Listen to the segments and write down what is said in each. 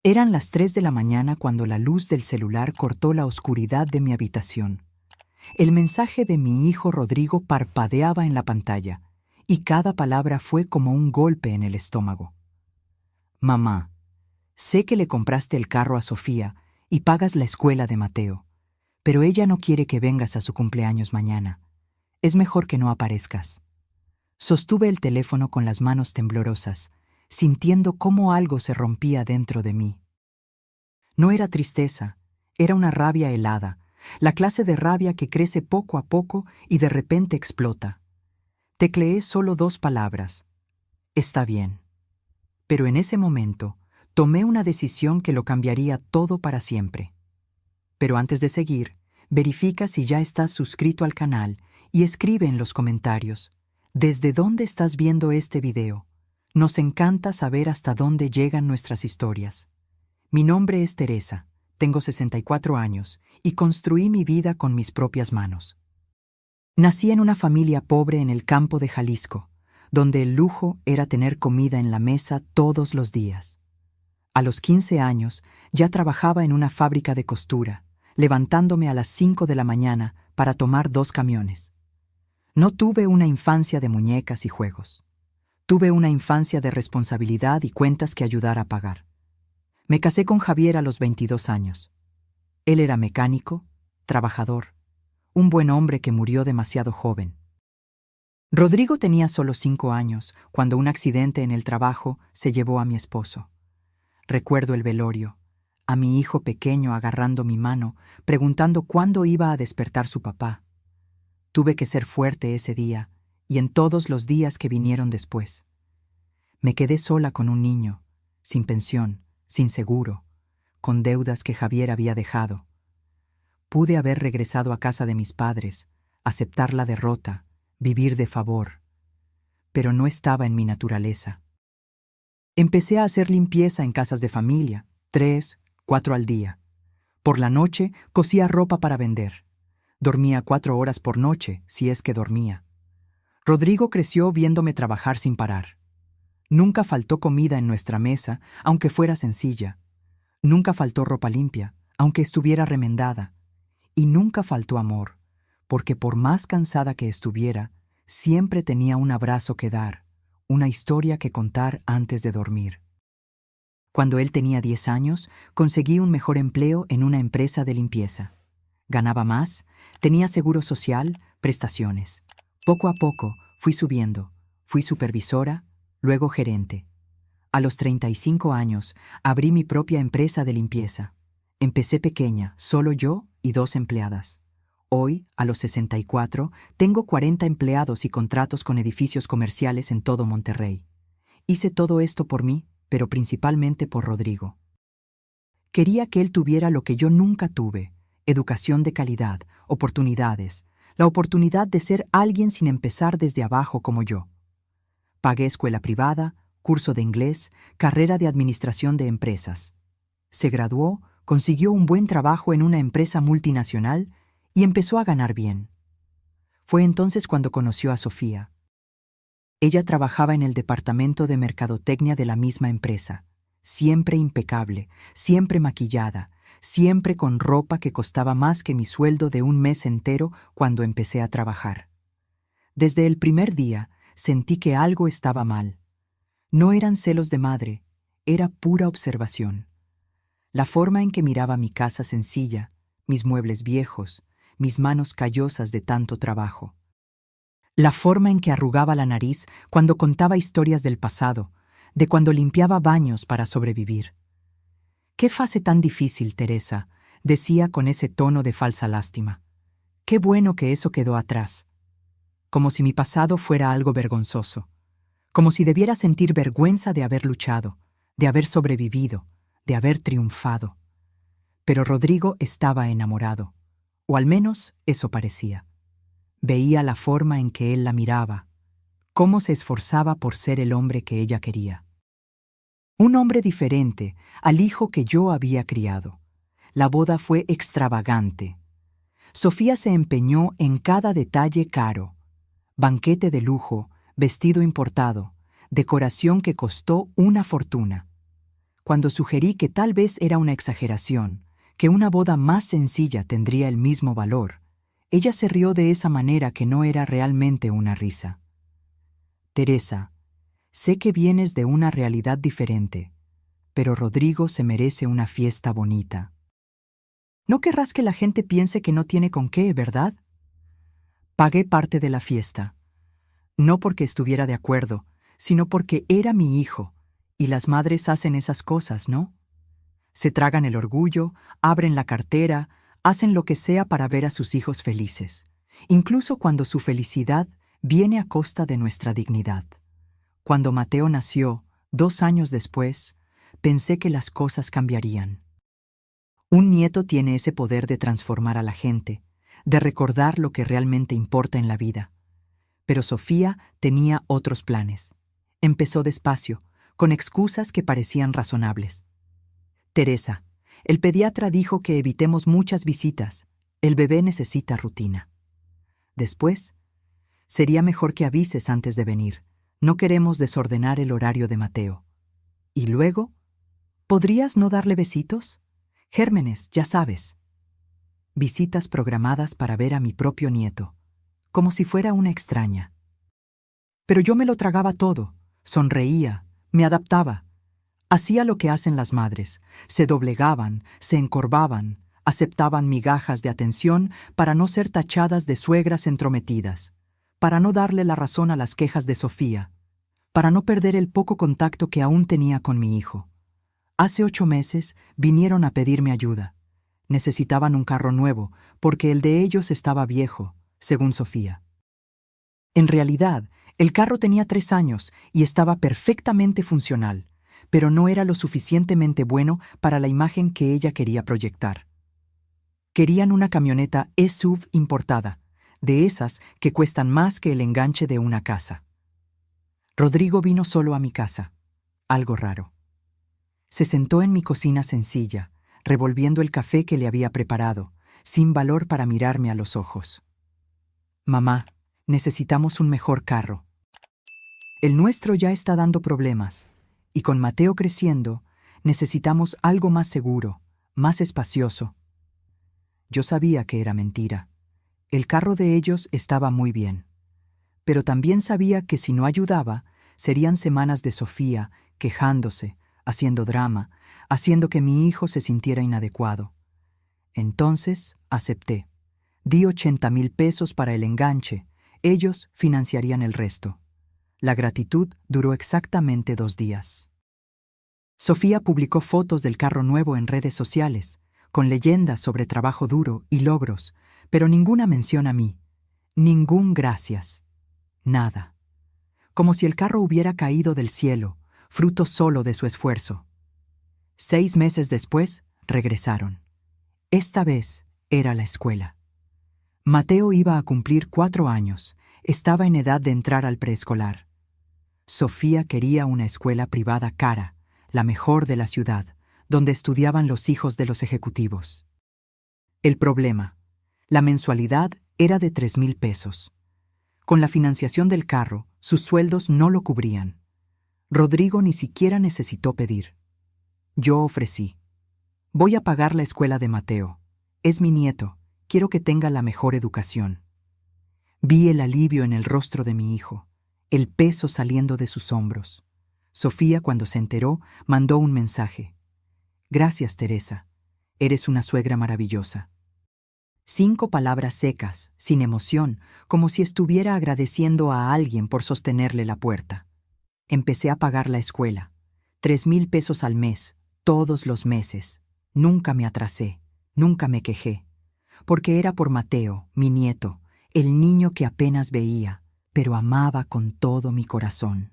Eran las 3 de la mañana cuando la luz del celular cortó la oscuridad de mi habitación. El mensaje de mi hijo Rodrigo parpadeaba en la pantalla, y cada palabra fue como un golpe en el estómago. Mamá, sé que le compraste el carro a Sofía y pagas la escuela de Mateo, pero ella no quiere que vengas a su cumpleaños mañana. Es mejor que no aparezcas. Sostuve el teléfono con las manos temblorosas, sintiendo cómo algo se rompía dentro de mí. No era tristeza, era una rabia helada, la clase de rabia que crece poco a poco y de repente explota. Tecleé solo 2 palabras. Está bien. Pero en ese momento, tomé una decisión que lo cambiaría todo para siempre. Pero antes de seguir, verifica si ya estás suscrito al canal y escribe en los comentarios, ¿desde dónde estás viendo este video? Nos encanta saber hasta dónde llegan nuestras historias. Mi nombre es Teresa, tengo 64 años y construí mi vida con mis propias manos. Nací en una familia pobre en el campo de Jalisco, donde el lujo era tener comida en la mesa todos los días. A los 15 años ya trabajaba en una fábrica de costura, levantándome a las 5 de la mañana para tomar 2 camiones. No tuve una infancia de muñecas y juegos. Tuve una infancia de responsabilidad y cuentas que ayudar a pagar. Me casé con Javier a los 22 años. Él era mecánico, trabajador, un buen hombre que murió demasiado joven. Rodrigo tenía solo 5 años cuando un accidente en el trabajo se llevó a mi esposo. Recuerdo el velorio, a mi hijo pequeño agarrando mi mano, preguntando cuándo iba a despertar su papá. Tuve que ser fuerte ese día y en todos los días que vinieron después. Me quedé sola con un niño, sin pensión, sin seguro, con deudas que Javier había dejado. Pude haber regresado a casa de mis padres, aceptar la derrota, vivir de favor, pero no estaba en mi naturaleza. Empecé a hacer limpieza en casas de familia, 3, 4 al día. Por la noche cosía ropa para vender. Dormía 4 horas por noche, si es que dormía. Rodrigo creció viéndome trabajar sin parar. Nunca faltó comida en nuestra mesa, aunque fuera sencilla. Nunca faltó ropa limpia, aunque estuviera remendada. Y nunca faltó amor, porque por más cansada que estuviera, siempre tenía un abrazo que dar, una historia que contar antes de dormir. Cuando él tenía 10 años, conseguí un mejor empleo en una empresa de limpieza. Ganaba más, tenía seguro social, prestaciones. Poco a poco fui subiendo, fui supervisora, luego gerente. A los 35 años abrí mi propia empresa de limpieza. Empecé pequeña, solo yo y 2 empleadas. Hoy, a los 64, tengo 40 empleados y contratos con edificios comerciales en todo Monterrey. Hice todo esto por mí, pero principalmente por Rodrigo. Quería que él tuviera lo que yo nunca tuve: educación de calidad, oportunidades, la oportunidad de ser alguien sin empezar desde abajo como yo. Pagué escuela privada, curso de inglés, carrera de administración de empresas. Se graduó, consiguió un buen trabajo en una empresa multinacional y empezó a ganar bien. Fue entonces cuando conoció a Sofía. Ella trabajaba en el departamento de mercadotecnia de la misma empresa, siempre impecable, siempre maquillada, siempre con ropa que costaba más que mi sueldo de un mes entero cuando empecé a trabajar. Desde el primer día sentí que algo estaba mal. No eran celos de madre, era pura observación. La forma en que miraba mi casa sencilla, mis muebles viejos, mis manos callosas de tanto trabajo. La forma en que arrugaba la nariz cuando contaba historias del pasado, de cuando limpiaba baños para sobrevivir. «Qué fase tan difícil, Teresa», decía con ese tono de falsa lástima. «Qué bueno que eso quedó atrás». Como si mi pasado fuera algo vergonzoso. Como si debiera sentir vergüenza de haber luchado, de haber sobrevivido, de haber triunfado. Pero Rodrigo estaba enamorado, o al menos eso parecía. Veía la forma en que él la miraba, cómo se esforzaba por ser el hombre que ella quería. Un hombre diferente al hijo que yo había criado. La boda fue extravagante. Sofía se empeñó en cada detalle caro. Banquete de lujo, vestido importado, decoración que costó una fortuna. Cuando sugerí que tal vez era una exageración, que una boda más sencilla tendría el mismo valor, ella se rió de esa manera que no era realmente una risa. Teresa, sé que vienes de una realidad diferente, pero Rodrigo se merece una fiesta bonita. No querrás que la gente piense que no tiene con qué, ¿verdad? Pagué parte de la fiesta. No porque estuviera de acuerdo, sino porque era mi hijo, y las madres hacen esas cosas, ¿no? Se tragan el orgullo, abren la cartera, hacen lo que sea para ver a sus hijos felices, incluso cuando su felicidad viene a costa de nuestra dignidad. Cuando Mateo nació, 2 años después, pensé que las cosas cambiarían. Un nieto tiene ese poder de transformar a la gente, de recordar lo que realmente importa en la vida. Pero Sofía tenía otros planes. Empezó despacio, con excusas que parecían razonables. Teresa, el pediatra dijo que evitemos muchas visitas. El bebé necesita rutina. Después, sería mejor que avises antes de venir. No queremos desordenar el horario de Mateo. Y luego, ¿podrías no darle besitos? Gérmenes, ya sabes. Visitas programadas para ver a mi propio nieto, como si fuera una extraña. Pero yo me lo tragaba todo, sonreía, me adaptaba. Hacía lo que hacen las madres, se doblegaban, se encorvaban, aceptaban migajas de atención para no ser tachadas de suegras entrometidas, para no darle la razón a las quejas de Sofía, para no perder el poco contacto que aún tenía con mi hijo. Hace 8 meses vinieron a pedirme ayuda. Necesitaban un carro nuevo, porque el de ellos estaba viejo, según Sofía. En realidad, el carro tenía 3 años y estaba perfectamente funcional, pero no era lo suficientemente bueno para la imagen que ella quería proyectar. Querían una camioneta SUV importada, de esas que cuestan más que el enganche de una casa. Rodrigo vino solo a mi casa, algo raro. Se sentó en mi cocina sencilla, revolviendo el café que le había preparado, sin valor para mirarme a los ojos. Mamá, necesitamos un mejor carro. El nuestro ya está dando problemas, y con Mateo creciendo, necesitamos algo más seguro, más espacioso. Yo sabía que era mentira. El carro de ellos estaba muy bien. Pero también sabía que si no ayudaba, serían semanas de Sofía quejándose, haciendo drama, haciendo que mi hijo se sintiera inadecuado. Entonces acepté. Di 80,000 pesos para el enganche. Ellos financiarían el resto. La gratitud duró exactamente 2 días. Sofía publicó fotos del carro nuevo en redes sociales, con leyendas sobre trabajo duro y logros, pero ninguna mención a mí. Ningún gracias. Nada. Como si el carro hubiera caído del cielo, fruto solo de su esfuerzo. 6 meses después, regresaron. Esta vez era la escuela. Mateo iba a cumplir 4 años, estaba en edad de entrar al preescolar. Sofía quería una escuela privada cara, la mejor de la ciudad, donde estudiaban los hijos de los ejecutivos. El problema, la mensualidad era de 3,000 pesos. Con la financiación del carro, sus sueldos no lo cubrían. Rodrigo ni siquiera necesitó pedir. Yo ofrecí. Voy a pagar la escuela de Mateo. Es mi nieto. Quiero que tenga la mejor educación. Vi el alivio en el rostro de mi hijo, el peso saliendo de sus hombros. Sofía, cuando se enteró, mandó un mensaje. Gracias, Teresa. Eres una suegra maravillosa. 5 palabras secas, sin emoción, como si estuviera agradeciendo a alguien por sostenerle la puerta. Empecé a pagar la escuela. 3,000 pesos al mes, todos los meses. Nunca me atrasé, nunca me quejé. Porque era por Mateo, mi nieto, el niño que apenas veía, pero amaba con todo mi corazón.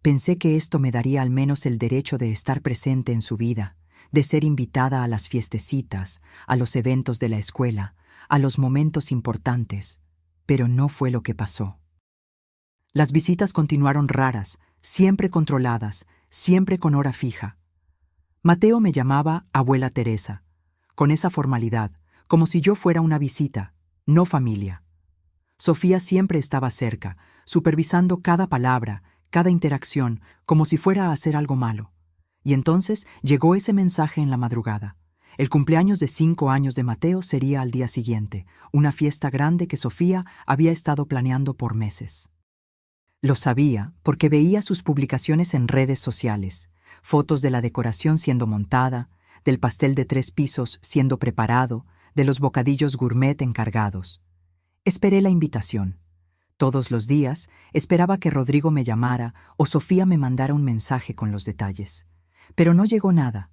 Pensé que esto me daría al menos el derecho de estar presente en su vida, de ser invitada a las fiestecitas, a los eventos de la escuela, a los momentos importantes, pero no fue lo que pasó. Las visitas continuaron raras, siempre controladas, siempre con hora fija. Mateo me llamaba abuela Teresa, con esa formalidad, como si yo fuera una visita, no familia. Sofía siempre estaba cerca, supervisando cada palabra, cada interacción, como si fuera a hacer algo malo. Y entonces llegó ese mensaje en la madrugada. El cumpleaños de 5 años de Mateo sería al día siguiente, una fiesta grande que Sofía había estado planeando por meses. Lo sabía porque veía sus publicaciones en redes sociales, fotos de la decoración siendo montada, del pastel de 3 pisos siendo preparado, de los bocadillos gourmet encargados. Esperé la invitación. Todos los días esperaba que Rodrigo me llamara o Sofía me mandara un mensaje con los detalles. Pero no llegó nada,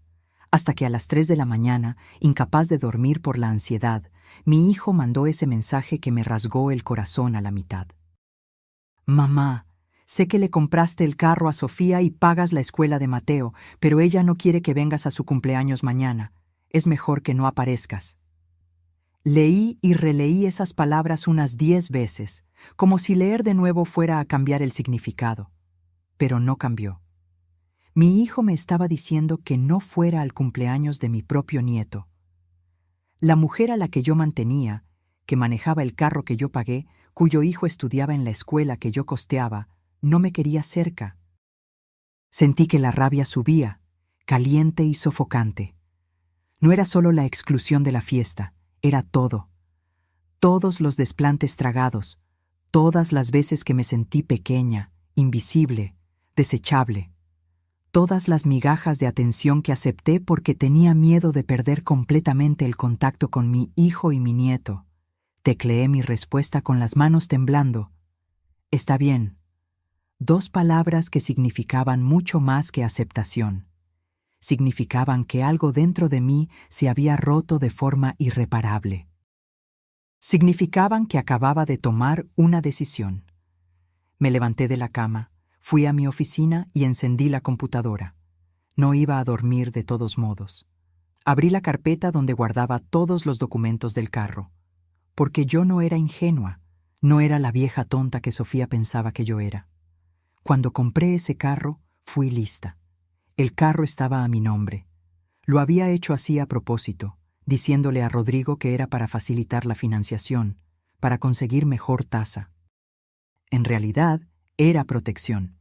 hasta que a las 3 de la mañana, incapaz de dormir por la ansiedad, mi hijo mandó ese mensaje que me rasgó el corazón a la mitad. Mamá, sé que le compraste el carro a Sofía y pagas la escuela de Mateo, pero ella no quiere que vengas a su cumpleaños mañana. Es mejor que no aparezcas. Leí y releí esas palabras unas 10 veces, como si leer de nuevo fuera a cambiar el significado. Pero no cambió. Mi hijo me estaba diciendo que no fuera al cumpleaños de mi propio nieto. La mujer a la que yo mantenía, que manejaba el carro que yo pagué, cuyo hijo estudiaba en la escuela que yo costeaba, no me quería cerca. Sentí que la rabia subía, caliente y sofocante. No era solo la exclusión de la fiesta, era todo. Todos los desplantes tragados, todas las veces que me sentí pequeña, invisible, desechable. Todas las migajas de atención que acepté porque tenía miedo de perder completamente el contacto con mi hijo y mi nieto. Tecleé mi respuesta con las manos temblando. Está bien. 2 palabras que significaban mucho más que aceptación. Significaban que algo dentro de mí se había roto de forma irreparable. Significaban que acababa de tomar una decisión. Me levanté de la cama. Fui a mi oficina y encendí la computadora. No iba a dormir de todos modos. Abrí la carpeta donde guardaba todos los documentos del carro. Porque yo no era ingenua, no era la vieja tonta que Sofía pensaba que yo era. Cuando compré ese carro, fui lista. El carro estaba a mi nombre. Lo había hecho así a propósito, diciéndole a Rodrigo que era para facilitar la financiación, para conseguir mejor tasa. En realidad, era protección.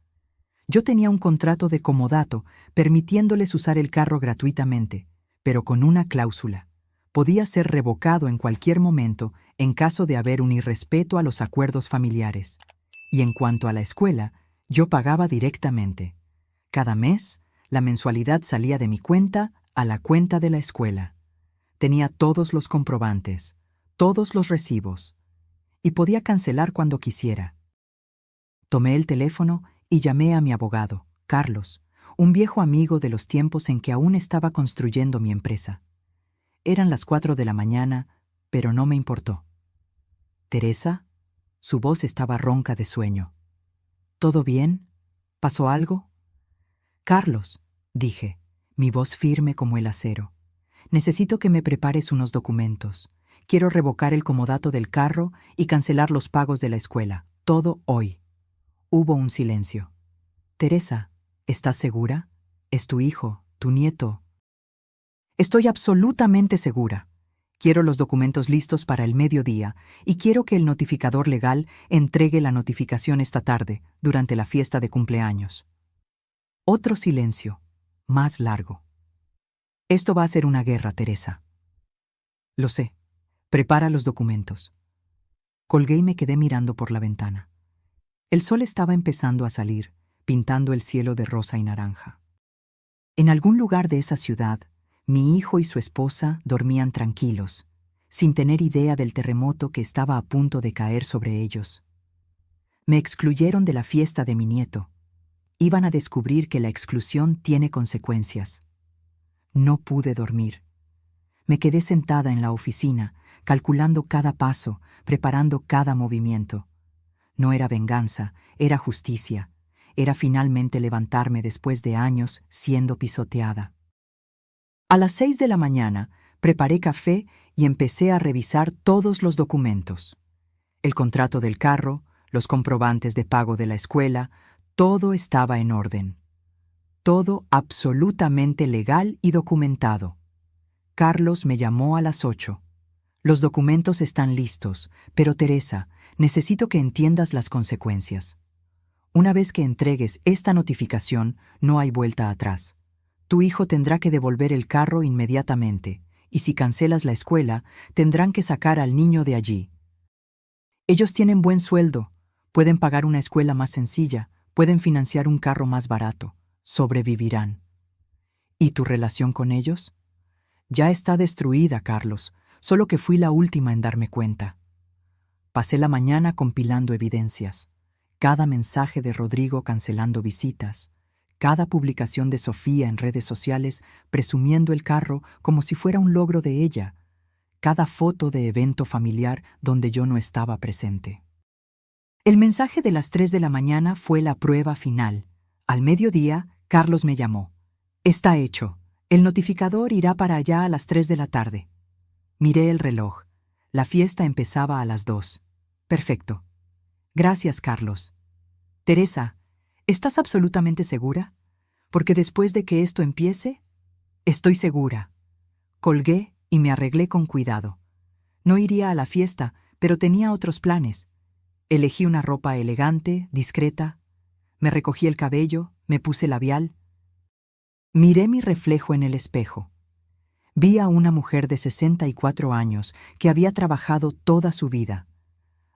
Yo tenía un contrato de comodato permitiéndoles usar el carro gratuitamente, pero con una cláusula. Podía ser revocado en cualquier momento en caso de haber un irrespeto a los acuerdos familiares. Y en cuanto a la escuela, yo pagaba directamente. Cada mes, la mensualidad salía de mi cuenta a la cuenta de la escuela. Tenía todos los comprobantes, todos los recibos, y podía cancelar cuando quisiera. Tomé el teléfono y llamé a mi abogado, Carlos, un viejo amigo de los tiempos en que aún estaba construyendo mi empresa. Eran las 4 de la mañana, pero no me importó. ¿Teresa? Su voz estaba ronca de sueño. ¿Todo bien? ¿Pasó algo? Carlos, dije, mi voz firme como el acero. Necesito que me prepares unos documentos. Quiero revocar el comodato del carro y cancelar los pagos de la escuela. Todo hoy. Hubo un silencio. Teresa, ¿estás segura? Es tu hijo, tu nieto. Estoy absolutamente segura. Quiero los documentos listos para el mediodía y quiero que el notificador legal entregue la notificación esta tarde, durante la fiesta de cumpleaños. Otro silencio, más largo. Esto va a ser una guerra, Teresa. Lo sé. Prepara los documentos. Colgué y me quedé mirando por la ventana. El sol estaba empezando a salir, pintando el cielo de rosa y naranja. En algún lugar de esa ciudad, mi hijo y su esposa dormían tranquilos, sin tener idea del terremoto que estaba a punto de caer sobre ellos. Me excluyeron de la fiesta de mi nieto. Iban a descubrir que la exclusión tiene consecuencias. No pude dormir. Me quedé sentada en la oficina, calculando cada paso, preparando cada movimiento. No era venganza, era justicia. Era finalmente levantarme después de años siendo pisoteada. A las 6 de la mañana, preparé café y empecé a revisar todos los documentos. El contrato del carro, los comprobantes de pago de la escuela, todo estaba en orden. Todo absolutamente legal y documentado. Carlos me llamó a las 8. Los documentos están listos, pero Teresa, necesito que entiendas las consecuencias. Una vez que entregues esta notificación, no hay vuelta atrás. Tu hijo tendrá que devolver el carro inmediatamente, y si cancelas la escuela, tendrán que sacar al niño de allí. Ellos tienen buen sueldo, pueden pagar una escuela más sencilla, pueden financiar un carro más barato, sobrevivirán. ¿Y tu relación con ellos? Ya está destruida, Carlos, solo que fui la última en darme cuenta. Pasé la mañana compilando evidencias, cada mensaje de Rodrigo cancelando visitas, cada publicación de Sofía en redes sociales presumiendo el carro como si fuera un logro de ella, cada foto de evento familiar donde yo no estaba presente. El mensaje de las 3 de la mañana fue la prueba final. Al mediodía, Carlos me llamó. Está hecho. El notificador irá para allá a las 3 de la tarde. Miré el reloj. La fiesta empezaba a las 2. Perfecto. Gracias, Carlos. Teresa, ¿estás absolutamente segura? Porque después de que esto empiece, estoy segura. Colgué y me arreglé con cuidado. No iría a la fiesta, pero tenía otros planes. Elegí una ropa elegante, discreta. Me recogí el cabello, me puse labial. Miré mi reflejo en el espejo. Vi a una mujer de 64 años que había trabajado toda su vida.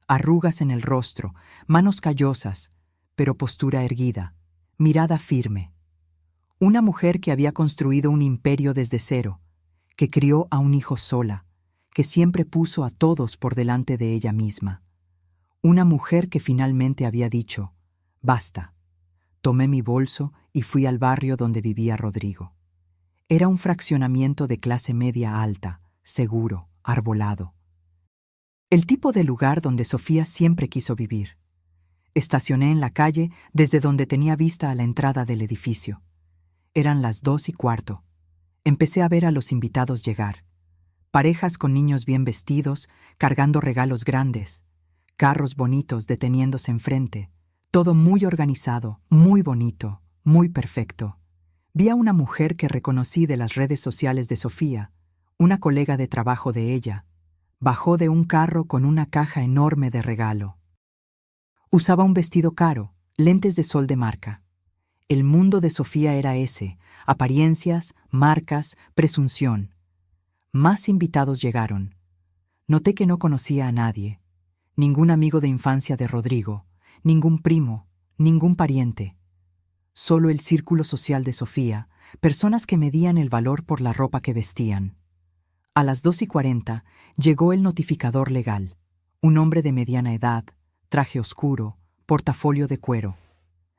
Arrugas en el rostro, manos callosas, pero postura erguida, mirada firme. Una mujer que había construido un imperio desde cero, que crió a un hijo sola, que siempre puso a todos por delante de ella misma. Una mujer que finalmente había dicho, basta. Tomé mi bolso y fui al barrio donde vivía Rodrigo. Era un fraccionamiento de clase media alta, seguro, arbolado. El tipo de lugar donde Sofía siempre quiso vivir. Estacioné en la calle desde donde tenía vista a la entrada del edificio. Eran las 2:15. Empecé a ver a los invitados llegar. Parejas con niños bien vestidos, cargando regalos grandes. Carros bonitos deteniéndose enfrente. Todo muy organizado, muy bonito, muy perfecto. Vi a una mujer que reconocí de las redes sociales de Sofía, una colega de trabajo de ella. Bajó de un carro con una caja enorme de regalo. Usaba un vestido caro, lentes de sol de marca. El mundo de Sofía era ese, apariencias, marcas, presunción. Más invitados llegaron. Noté que no conocía a nadie. Ningún amigo de infancia de Rodrigo, ningún primo, ningún pariente. Solo el círculo social de Sofía, personas que medían el valor por la ropa que vestían. A las 2:40 llegó el notificador legal. Un hombre de mediana edad, traje oscuro, portafolio de cuero.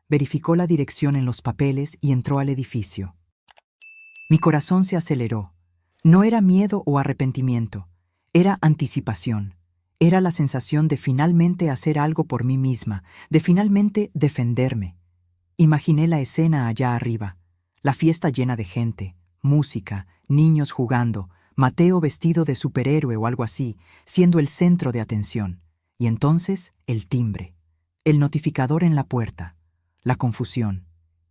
Verificó la dirección en los papeles y entró al edificio. Mi corazón se aceleró. No era miedo o arrepentimiento, era anticipación. Era la sensación de finalmente hacer algo por mí misma, de finalmente defenderme. Imaginé la escena allá arriba, la fiesta llena de gente, música, niños jugando, Mateo vestido de superhéroe o algo así, siendo el centro de atención. Y entonces, el timbre, el notificador en la puerta, la confusión.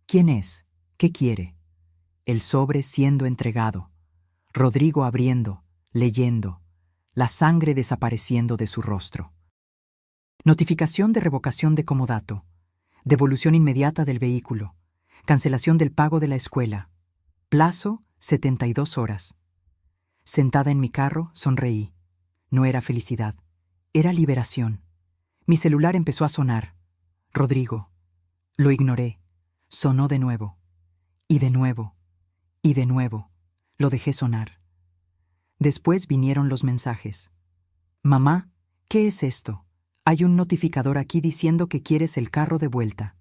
¿Quién es? ¿Qué quiere? El sobre siendo entregado. Rodrigo abriendo, leyendo, la sangre desapareciendo de su rostro. Notificación de revocación de comodato. Devolución inmediata del vehículo. Cancelación del pago de la escuela. Plazo, 72 horas. Sentada en mi carro, sonreí. No era felicidad, era liberación. Mi celular empezó a sonar. Rodrigo. Lo ignoré. Sonó de nuevo. Y de nuevo. Y de nuevo. Lo dejé sonar. Después vinieron los mensajes. Mamá, ¿qué es esto? Hay un notificador aquí diciendo que quieres el carro de vuelta.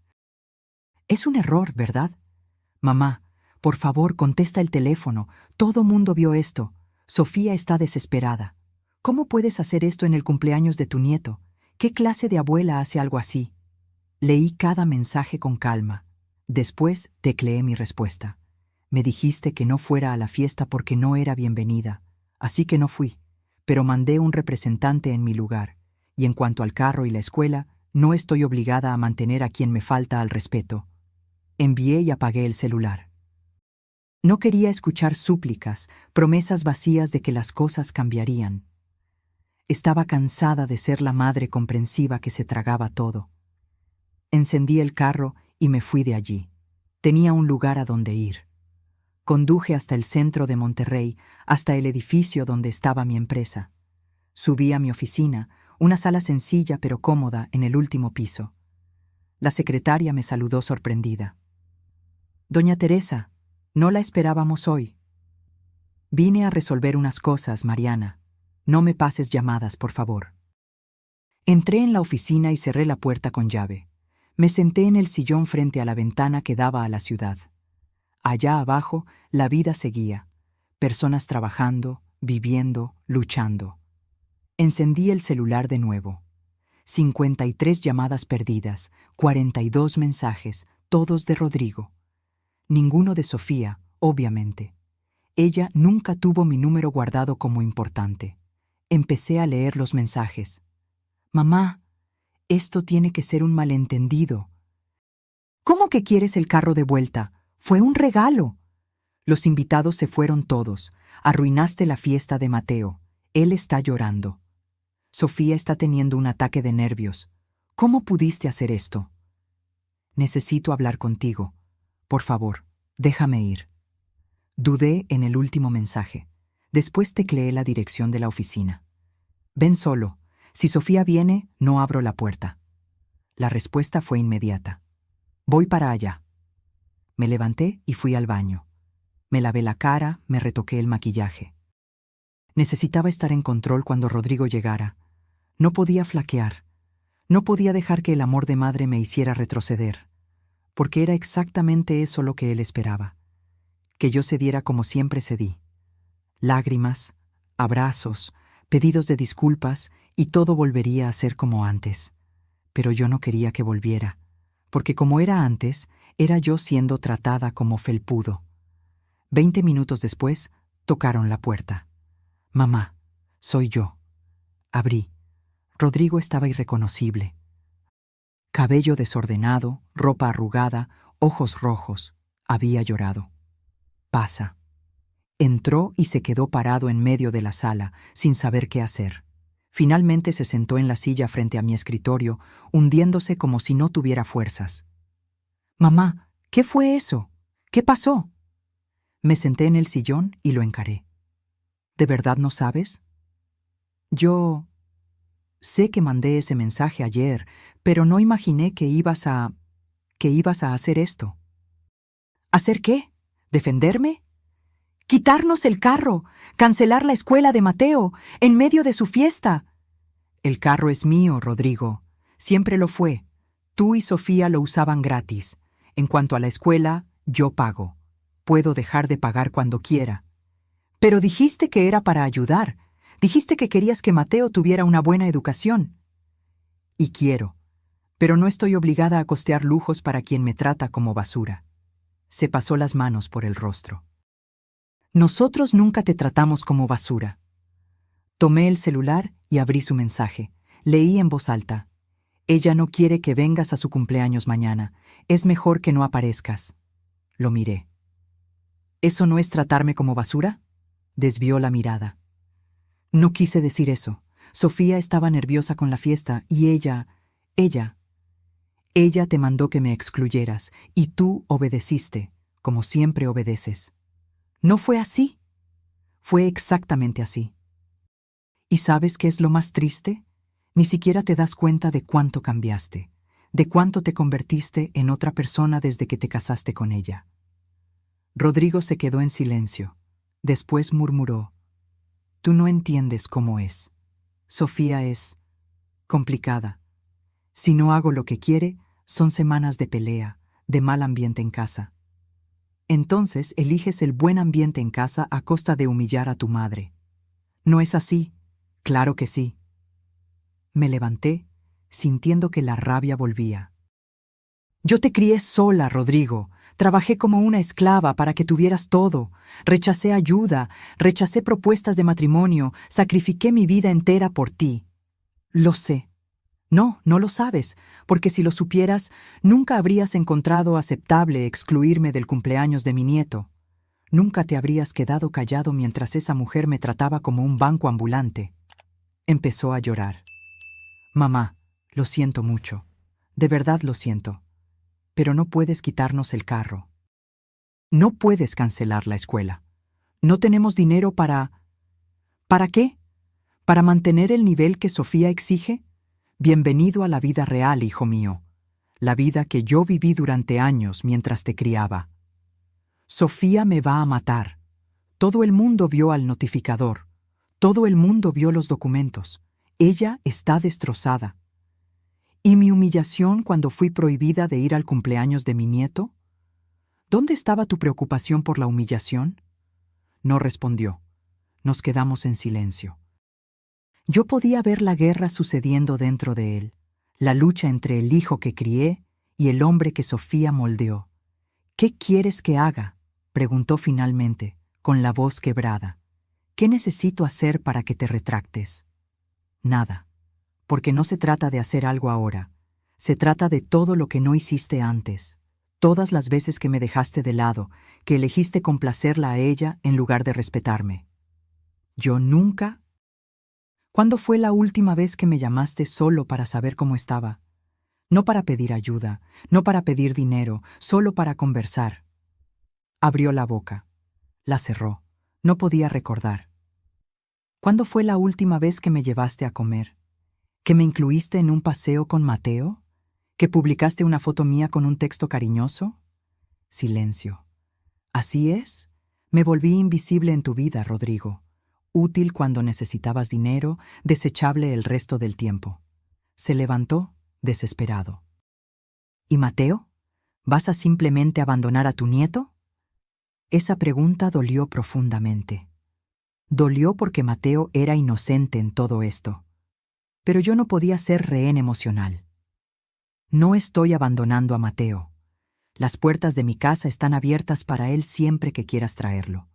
Es un error, ¿verdad? Mamá, por favor, contesta el teléfono. Todo mundo vio esto. Sofía está desesperada. ¿Cómo puedes hacer esto en el cumpleaños de tu nieto? ¿Qué clase de abuela hace algo así? Leí cada mensaje con calma. Después tecleé mi respuesta. Me dijiste que no fuera a la fiesta porque no era bienvenida, así que no fui, pero mandé un representante en mi lugar, y en cuanto al carro y la escuela, no estoy obligada a mantener a quien me falta al respeto. Envié y apagué el celular. No quería escuchar súplicas, promesas vacías de que las cosas cambiarían. Estaba cansada de ser la madre comprensiva que se tragaba todo. Encendí el carro y me fui de allí. Tenía un lugar a donde ir. Conduje hasta el centro de Monterrey, hasta el edificio donde estaba mi empresa. Subí a mi oficina, una sala sencilla pero cómoda en el último piso. La secretaria me saludó sorprendida. «Doña Teresa, no la esperábamos hoy». «Vine a resolver unas cosas, Mariana. No me pases llamadas, por favor». Entré en la oficina y cerré la puerta con llave. Me senté en el sillón frente a la ventana que daba a la ciudad. Allá abajo, la vida seguía. Personas trabajando, viviendo, luchando. Encendí el celular de nuevo. 53 llamadas perdidas, 42 mensajes, todos de Rodrigo. Ninguno de Sofía, obviamente. Ella nunca tuvo mi número guardado como importante. Empecé a leer los mensajes. «Mamá, esto tiene que ser un malentendido». «¿Cómo que quieres el carro de vuelta? Fue un regalo». «Los invitados se fueron todos. Arruinaste la fiesta de Mateo. Él está llorando. Sofía está teniendo un ataque de nervios. ¿Cómo pudiste hacer esto?» «Necesito hablar contigo. Por favor, déjame ir». Dudé en el último mensaje. Después tecleé la dirección de la oficina. «Ven solo. Si Sofía viene, no abro la puerta». La respuesta fue inmediata. «Voy para allá». Me levanté y fui al baño. Me lavé la cara, me retoqué el maquillaje. Necesitaba estar en control cuando Rodrigo llegara. No podía flaquear. No podía dejar que el amor de madre me hiciera retroceder, porque era exactamente eso lo que él esperaba. Que yo cediera como siempre cedí. Lágrimas, abrazos, pedidos de disculpas y todo volvería a ser como antes. Pero yo no quería que volviera, porque como era antes, era yo siendo tratada como felpudo. 20 minutos después, tocaron la puerta. «Mamá, soy yo». Abrí. Rodrigo estaba irreconocible. Cabello desordenado, ropa arrugada, ojos rojos. Había llorado. «Pasa». Entró y se quedó parado en medio de la sala, sin saber qué hacer. Finalmente se sentó en la silla frente a mi escritorio, hundiéndose como si no tuviera fuerzas. «Mamá, ¿qué fue eso? ¿Qué pasó?» Me senté en el sillón y lo encaré. «¿De verdad no sabes?» «Yo sé que mandé ese mensaje ayer, pero no imaginé que ibas a hacer esto». «¿Hacer qué? ¿Defenderme? Quitarnos el carro, cancelar la escuela de Mateo, en medio de su fiesta». «El carro es mío, Rodrigo. Siempre lo fue. Tú y Sofía lo usaban gratis. En cuanto a la escuela, yo pago. Puedo dejar de pagar cuando quiera». «Pero dijiste que era para ayudar. Dijiste que querías que Mateo tuviera una buena educación». «Y quiero. Pero no estoy obligada a costear lujos para quien me trata como basura». Se pasó las manos por el rostro. «Nosotros nunca te tratamos como basura». Tomé el celular y abrí su mensaje. Leí en voz alta. «Ella no quiere que vengas a su cumpleaños mañana. Es mejor que no aparezcas». Lo miré. «¿Eso no es tratarme como basura?». Desvió la mirada. «No quise decir eso. Sofía estaba nerviosa con la fiesta y ella te mandó que me excluyeras y tú obedeciste, como siempre obedeces». «No fue así». «Fue exactamente así». ¿Y sabes qué es lo más triste? Ni siquiera te das cuenta de cuánto cambiaste, de cuánto te convertiste en otra persona desde que te casaste con ella». Rodrigo se quedó en silencio. Después murmuró: «Tú no entiendes cómo es. Sofía es complicada. Si no hago lo que quiere, son semanas de pelea, de mal ambiente en casa. Entonces eliges el buen ambiente en casa a costa de humillar a tu madre. ¿No es así? Claro que sí». Me levanté, sintiendo que la rabia volvía. «Yo te crié sola, Rodrigo. Trabajé como una esclava para que tuvieras todo. Rechacé ayuda, rechacé propuestas de matrimonio, sacrifiqué mi vida entera por ti». «Lo sé». «No, no lo sabes, porque si lo supieras, nunca habrías encontrado aceptable excluirme del cumpleaños de mi nieto. Nunca te habrías quedado callado mientras esa mujer me trataba como un banco ambulante». Empezó a llorar. «Mamá, lo siento mucho. De verdad lo siento. Pero no puedes quitarnos el carro». No puedes cancelar la escuela. No tenemos dinero para... ¿Para qué? ¿Para mantener el nivel que Sofía exige? Bienvenido a la vida real, hijo mío. La vida que yo viví durante años mientras te criaba. Sofía me va a matar. Todo el mundo vio al notificador. Todo el mundo vio los documentos. Ella está destrozada. ¿Y mi humillación cuando fui prohibida de ir al cumpleaños de mi nieto? ¿Dónde estaba tu preocupación por la humillación? No respondió. Nos quedamos en silencio. Yo podía ver la guerra sucediendo dentro de él, la lucha entre el hijo que crié y el hombre que Sofía moldeó. ¿Qué quieres que haga?, preguntó finalmente, con la voz quebrada. ¿Qué necesito hacer para que te retractes? Nada, porque no se trata de hacer algo ahora. Se trata de todo lo que no hiciste antes. Todas las veces que me dejaste de lado, que elegiste complacerla a ella en lugar de respetarme. Yo nunca... ¿Cuándo fue la última vez que me llamaste solo para saber cómo estaba? No para pedir ayuda, no para pedir dinero, solo para conversar. Abrió la boca. La cerró. No podía recordar. ¿Cuándo fue la última vez que me llevaste a comer? ¿Que me incluiste en un paseo con Mateo? ¿Que publicaste una foto mía con un texto cariñoso? Silencio. ¿Así es? Me volví invisible en tu vida, Rodrigo. Útil cuando necesitabas dinero, desechable el resto del tiempo. Se levantó, desesperado. ¿Y Mateo? ¿Vas a simplemente abandonar a tu nieto? Esa pregunta dolió profundamente. Dolió porque Mateo era inocente en todo esto. Pero yo no podía ser rehén emocional. No estoy abandonando a Mateo. Las puertas de mi casa están abiertas para él siempre que quieras traerlo.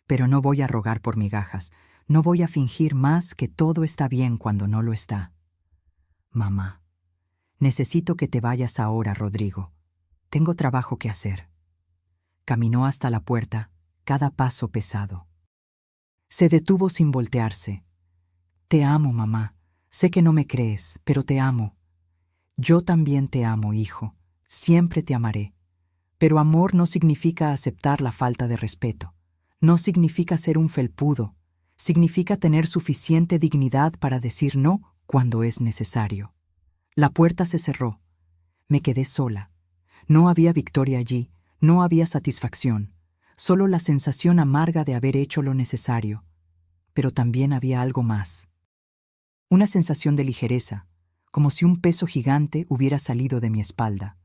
Pero no voy a rogar por migajas, no voy a fingir más que todo está bien cuando no lo está. Mamá, necesito que te vayas ahora, Rodrigo. Tengo trabajo que hacer. Caminó hasta la puerta, cada paso pesado. Se detuvo sin voltearse. Te amo, mamá. Sé que no me crees, pero te amo. Yo también te amo, hijo. Siempre te amaré. Pero amor no significa aceptar la falta de respeto. No significa ser un felpudo. Significa tener suficiente dignidad para decir no cuando es necesario. La puerta se cerró. Me quedé sola. No había victoria allí, no había satisfacción, solo la sensación amarga de haber hecho lo necesario. Pero también había algo más. Una sensación de ligereza, como si un peso gigante hubiera salido de mi espalda.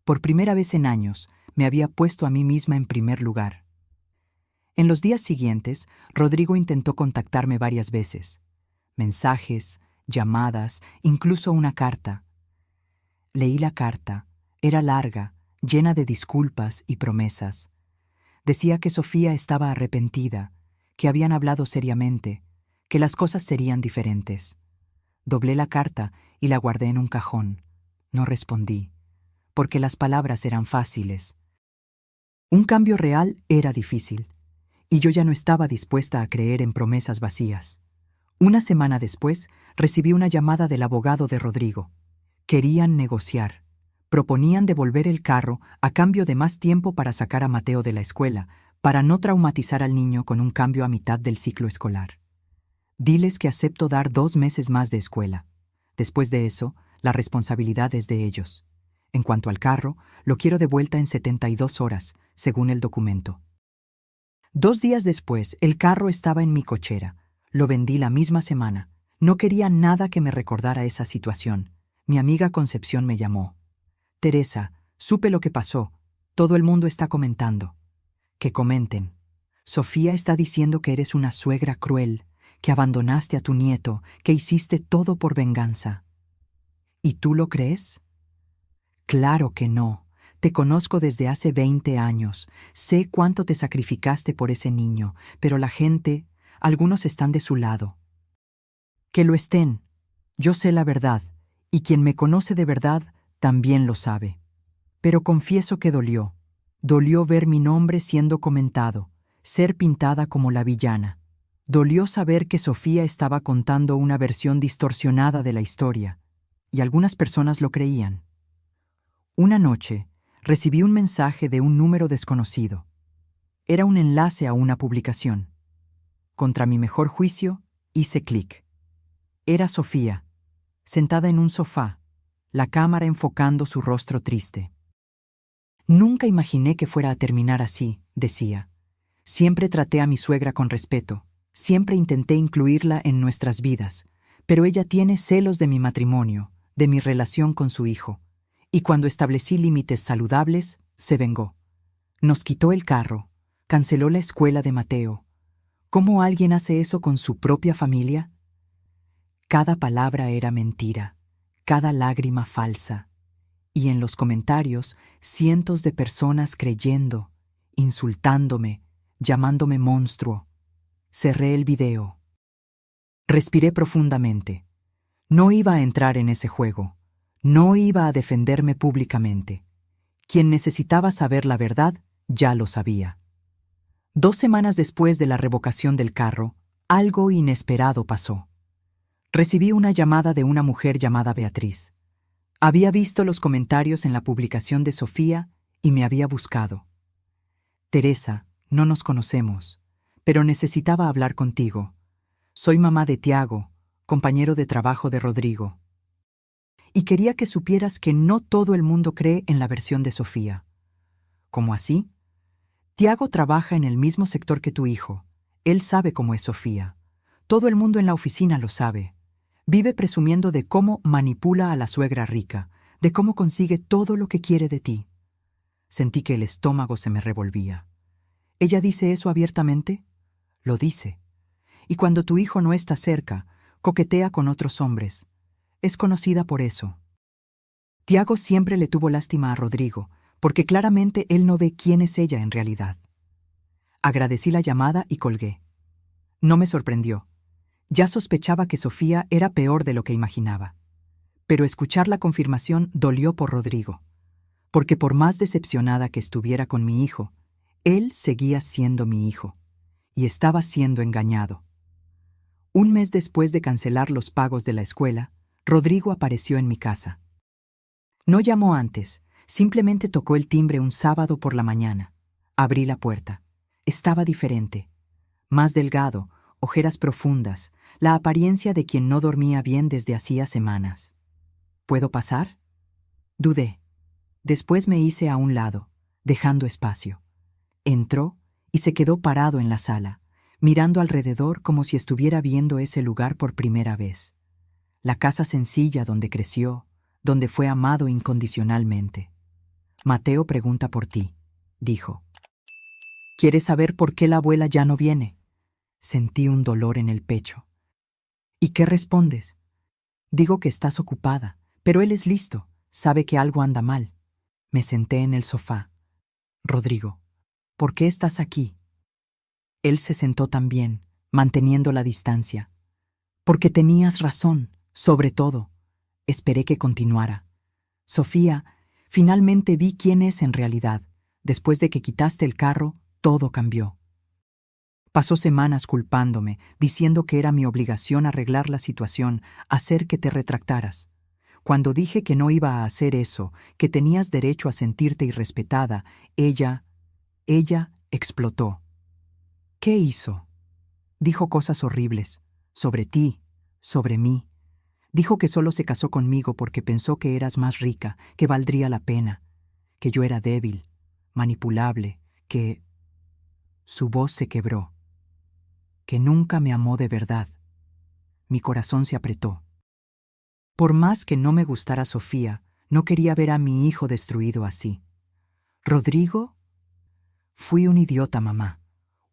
Por primera vez en años, me había puesto a mí misma en primer lugar. En los días siguientes, Rodrigo intentó contactarme varias veces. Mensajes, llamadas, incluso una carta. Leí la carta. Era larga, llena de disculpas y promesas. Decía que Sofía estaba arrepentida, que habían hablado seriamente, que las cosas serían diferentes. Doblé la carta y la guardé en un cajón. No respondí, porque las palabras eran fáciles. Un cambio real era difícil, y yo ya no estaba dispuesta a creer en promesas vacías. Una semana después, recibí una llamada del abogado de Rodrigo. Querían negociar. Proponían devolver el carro a cambio de más tiempo para sacar a Mateo de la escuela, para no traumatizar al niño con un cambio a mitad del ciclo escolar. Diles que acepto dar 2 meses más de escuela. Después de eso, la responsabilidad es de ellos. En cuanto al carro, lo quiero de vuelta en 72 horas, según el documento. 2 días después, el carro estaba en mi cochera. Lo vendí la misma semana. No quería nada que me recordara esa situación. Mi amiga Concepción me llamó. Teresa, supe lo que pasó. Todo el mundo está comentando. Que comenten. Sofía está diciendo que eres una suegra cruel, que abandonaste a tu nieto, que hiciste todo por venganza. ¿Y tú lo crees? Claro que no. Te conozco desde hace 20 años. Sé cuánto te sacrificaste por ese niño, pero la gente, algunos están de su lado. Que lo estén. Yo sé la verdad, y quien me conoce de verdad también lo sabe. Pero confieso que dolió. Dolió ver mi nombre siendo comentado, ser pintada como la villana. Dolió saber que Sofía estaba contando una versión distorsionada de la historia, y algunas personas lo creían. Una noche, recibí un mensaje de un número desconocido. Era un enlace a una publicación. Contra mi mejor juicio, hice clic. Era Sofía, sentada en un sofá, la cámara enfocando su rostro triste. Nunca imaginé que fuera a terminar así, decía. Siempre traté a mi suegra con respeto, siempre intenté incluirla en nuestras vidas, pero ella tiene celos de mi matrimonio, de mi relación con su hijo, y cuando establecí límites saludables, se vengó. Nos quitó el carro, canceló la escuela de Mateo. ¿Cómo alguien hace eso con su propia familia? Cada palabra era mentira, cada lágrima falsa. Y en los comentarios, cientos de personas creyendo, insultándome, llamándome monstruo. Cerré el video. Respiré profundamente. No iba a entrar en ese juego. No iba a defenderme públicamente. Quien necesitaba saber la verdad, ya lo sabía. 2 semanas después de la revocación del carro, algo inesperado pasó. Recibí una llamada de una mujer llamada Beatriz. Había visto los comentarios en la publicación de Sofía y me había buscado. Teresa, no nos conocemos, pero necesitaba hablar contigo. Soy mamá de Tiago, compañero de trabajo de Rodrigo. Y quería que supieras que no todo el mundo cree en la versión de Sofía. ¿Cómo así? Tiago trabaja en el mismo sector que tu hijo. Él sabe cómo es Sofía. Todo el mundo en la oficina lo sabe. Vive presumiendo de cómo manipula a la suegra rica, de cómo consigue todo lo que quiere de ti. Sentí que el estómago se me revolvía. ¿Ella dice eso abiertamente? Lo dice. Y cuando tu hijo no está cerca, coquetea con otros hombres. Es conocida por eso. Tiago siempre le tuvo lástima a Rodrigo, porque claramente él no ve quién es ella en realidad. Agradecí la llamada y colgué. No me sorprendió. Ya sospechaba que Sofía era peor de lo que imaginaba. Pero escuchar la confirmación dolió por Rodrigo, porque por más decepcionada que estuviera con mi hijo, él seguía siendo mi hijo, y estaba siendo engañado. Un mes después de cancelar los pagos de la escuela, Rodrigo apareció en mi casa. No llamó antes, simplemente tocó el timbre un sábado por la mañana. Abrí la puerta. Estaba diferente. Más delgado, ojeras profundas, la apariencia de quien no dormía bien desde hacía semanas. ¿Puedo pasar? Dudé. Después me hice a un lado, dejando espacio. Entró y se quedó parado en la sala, mirando alrededor como si estuviera viendo ese lugar por primera vez. La casa sencilla donde creció, donde fue amado incondicionalmente. Mateo pregunta por ti, dijo. ¿Quieres saber por qué la abuela ya no viene? Sentí un dolor en el pecho. ¿Y qué respondes? Digo que estás ocupada, pero él es listo, sabe que algo anda mal. Me senté en el sofá. Rodrigo, ¿por qué estás aquí? Él se sentó también, manteniendo la distancia. Porque tenías razón, sobre todo. Esperé que continuara. Sofía, finalmente vi quién es en realidad. Después de que quitaste el carro, todo cambió. Pasó semanas culpándome, diciendo que era mi obligación arreglar la situación, hacer que te retractaras. Cuando dije que no iba a hacer eso, que tenías derecho a sentirte irrespetada, ella explotó. ¿Qué hizo? Dijo cosas horribles, sobre ti, sobre mí. Dijo que solo se casó conmigo porque pensó que eras más rica, que valdría la pena, que yo era débil, manipulable, que... Su voz se quebró. Que nunca me amó de verdad. Mi corazón se apretó. Por más que no me gustara Sofía, no quería ver a mi hijo destruido así. ¿Rodrigo? Fui un idiota, mamá.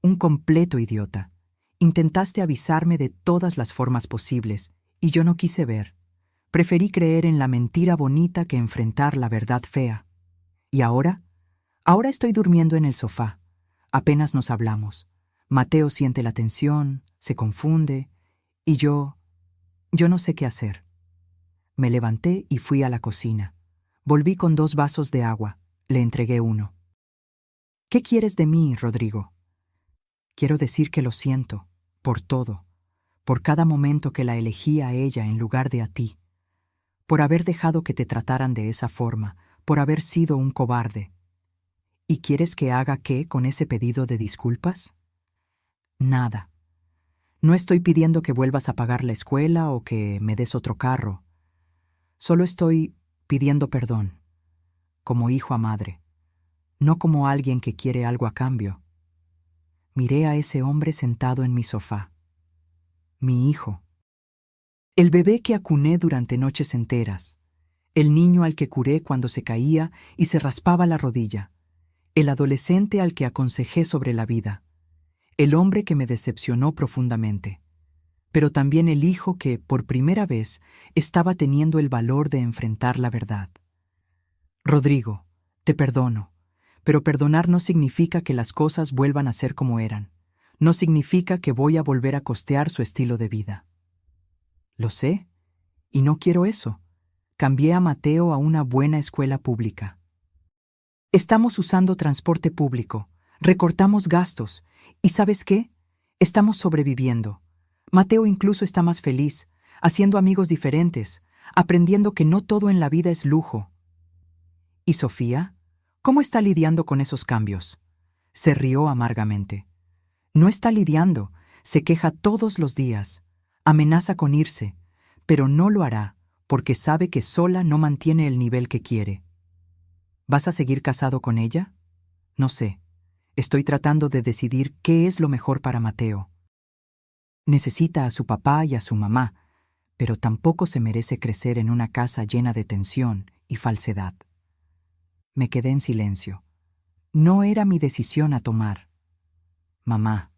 Un completo idiota. Intentaste avisarme de todas las formas posibles, y yo no quise ver. Preferí creer en la mentira bonita que enfrentar la verdad fea. ¿Y ahora? Ahora estoy durmiendo en el sofá. Apenas nos hablamos. Mateo siente la tensión, se confunde, y yo no sé qué hacer. Me levanté y fui a la cocina. Volví con 2 vasos de agua. Le entregué uno. ¿Qué quieres de mí, Rodrigo? Quiero decir que lo siento, por todo, por cada momento que la elegí a ella en lugar de a ti, por haber dejado que te trataran de esa forma, por haber sido un cobarde. ¿Y quieres que haga qué con ese pedido de disculpas? Nada. No estoy pidiendo que vuelvas a pagar la escuela o que me des otro carro. Solo estoy pidiendo perdón, como hijo a madre, no como alguien que quiere algo a cambio. Miré a ese hombre sentado en mi sofá. Mi hijo. El bebé que acuné durante noches enteras. El niño al que curé cuando se caía y se raspaba la rodilla. El adolescente al que aconsejé sobre la vida. El hombre que me decepcionó profundamente. Pero también el hijo que, por primera vez, estaba teniendo el valor de enfrentar la verdad. Rodrigo, te perdono, pero perdonar no significa que las cosas vuelvan a ser como eran. No significa que voy a volver a costear su estilo de vida. Lo sé, y no quiero eso. Cambié a Mateo a una buena escuela pública. Estamos usando transporte público, recortamos gastos, y ¿sabes qué? Estamos sobreviviendo. Mateo incluso está más feliz, haciendo amigos diferentes, aprendiendo que no todo en la vida es lujo. ¿Y Sofía? ¿Cómo está lidiando con esos cambios? Se rió amargamente. No está lidiando, se queja todos los días, amenaza con irse, pero no lo hará porque sabe que sola no mantiene el nivel que quiere. ¿Vas a seguir casado con ella? No sé. Estoy tratando de decidir qué es lo mejor para Mateo. Necesita a su papá y a su mamá, pero tampoco se merece crecer en una casa llena de tensión y falsedad. Me quedé en silencio. No era mi decisión a tomar. Mamá,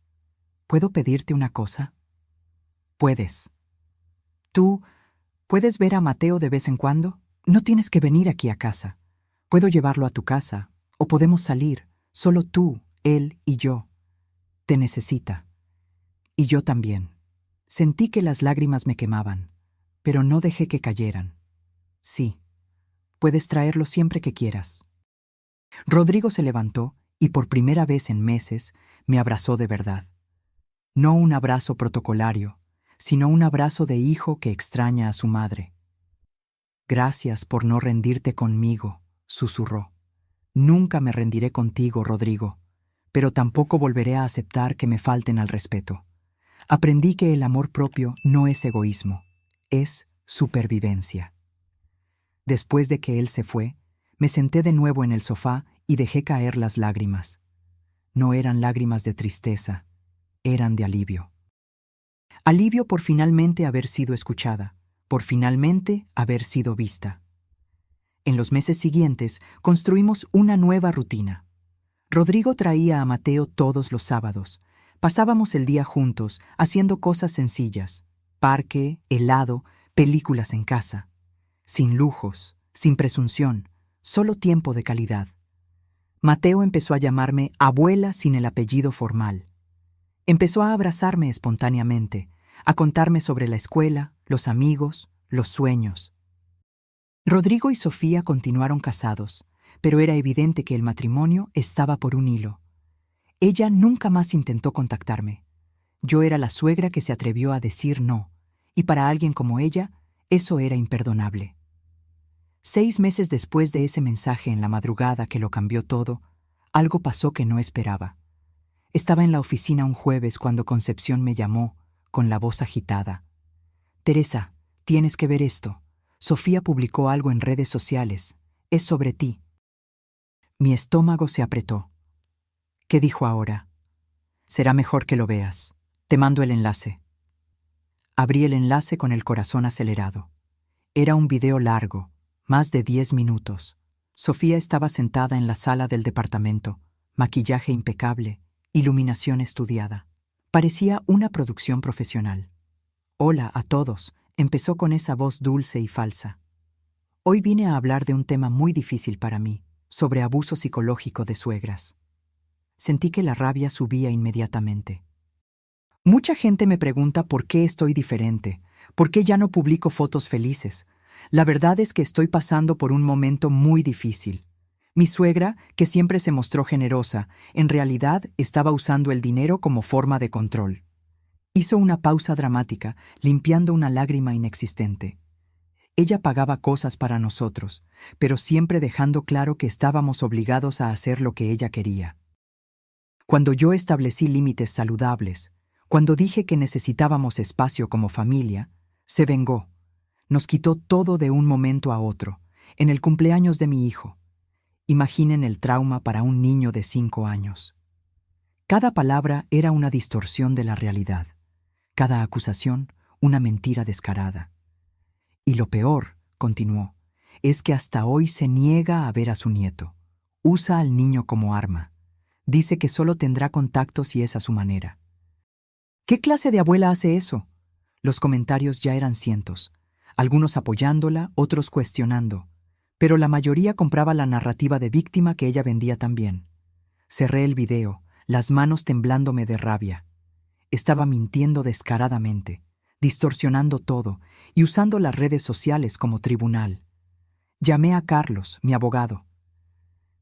¿puedo pedirte una cosa? Puedes. ¿Tú puedes ver a Mateo de vez en cuando? No tienes que venir aquí a casa. Puedo llevarlo a tu casa, o podemos salir, solo tú, él y yo. Te necesita. Y yo también. Sentí que las lágrimas me quemaban, pero no dejé que cayeran. Sí, puedes traerlo siempre que quieras. Rodrigo se levantó y por primera vez en meses me abrazó de verdad. No un abrazo protocolario, sino un abrazo de hijo que extraña a su madre. Gracias por no rendirte conmigo, susurró. Nunca me rendiré contigo, Rodrigo, pero tampoco volveré a aceptar que me falten al respeto. Aprendí que el amor propio no es egoísmo, es supervivencia. Después de que él se fue, me senté de nuevo en el sofá y dejé caer las lágrimas. No eran lágrimas de tristeza, eran de alivio. Alivio por finalmente haber sido escuchada, por finalmente haber sido vista. En los meses siguientes construimos una nueva rutina. Rodrigo traía a Mateo todos los sábados. Pasábamos el día juntos, haciendo cosas sencillas: parque, helado, películas en casa. Sin lujos, sin presunción, solo tiempo de calidad. Mateo empezó a llamarme abuela sin el apellido formal. Empezó a abrazarme espontáneamente, a contarme sobre la escuela, los amigos, los sueños. Rodrigo y Sofía continuaron casados, pero era evidente que el matrimonio estaba por un hilo. Ella nunca más intentó contactarme. Yo era la suegra que se atrevió a decir no, y para alguien como ella, eso era imperdonable. 6 meses después de ese mensaje en la madrugada que lo cambió todo, algo pasó que no esperaba. Estaba en la oficina un jueves cuando Concepción me llamó, con la voz agitada. Teresa, tienes que ver esto. Sofía publicó algo en redes sociales. Es sobre ti. Mi estómago se apretó. ¿Qué dijo ahora? Será mejor que lo veas. Te mando el enlace. Abrí el enlace con el corazón acelerado. Era un video largo, más de 10 minutos. Sofía estaba sentada en la sala del departamento, maquillaje impecable, iluminación estudiada. Parecía una producción profesional. Hola a todos, empezó con esa voz dulce y falsa. Hoy vine a hablar de un tema muy difícil para mí, sobre abuso psicológico de suegras. Sentí que la rabia subía inmediatamente. Mucha gente me pregunta por qué estoy diferente, por qué ya no publico fotos felices. La verdad es que estoy pasando por un momento muy difícil. Mi suegra, que siempre se mostró generosa, en realidad estaba usando el dinero como forma de control. Hizo una pausa dramática, limpiando una lágrima inexistente. Ella pagaba cosas para nosotros, pero siempre dejando claro que estábamos obligados a hacer lo que ella quería. Cuando yo establecí límites saludables, cuando dije que necesitábamos espacio como familia, se vengó. Nos quitó todo de un momento a otro, en el cumpleaños de mi hijo. Imaginen el trauma para un niño de 5 años. Cada palabra era una distorsión de la realidad. Cada acusación, una mentira descarada. Y lo peor, continuó, es que hasta hoy se niega a ver a su nieto. Usa al niño como arma. Dice que solo tendrá contacto si es a su manera. ¿Qué clase de abuela hace eso? Los comentarios ya eran cientos, algunos apoyándola, otros cuestionando, pero la mayoría compraba la narrativa de víctima que ella vendía también. Cerré el video, las manos temblándome de rabia. Estaba mintiendo descaradamente, distorsionando todo y usando las redes sociales como tribunal. Llamé a Carlos, mi abogado.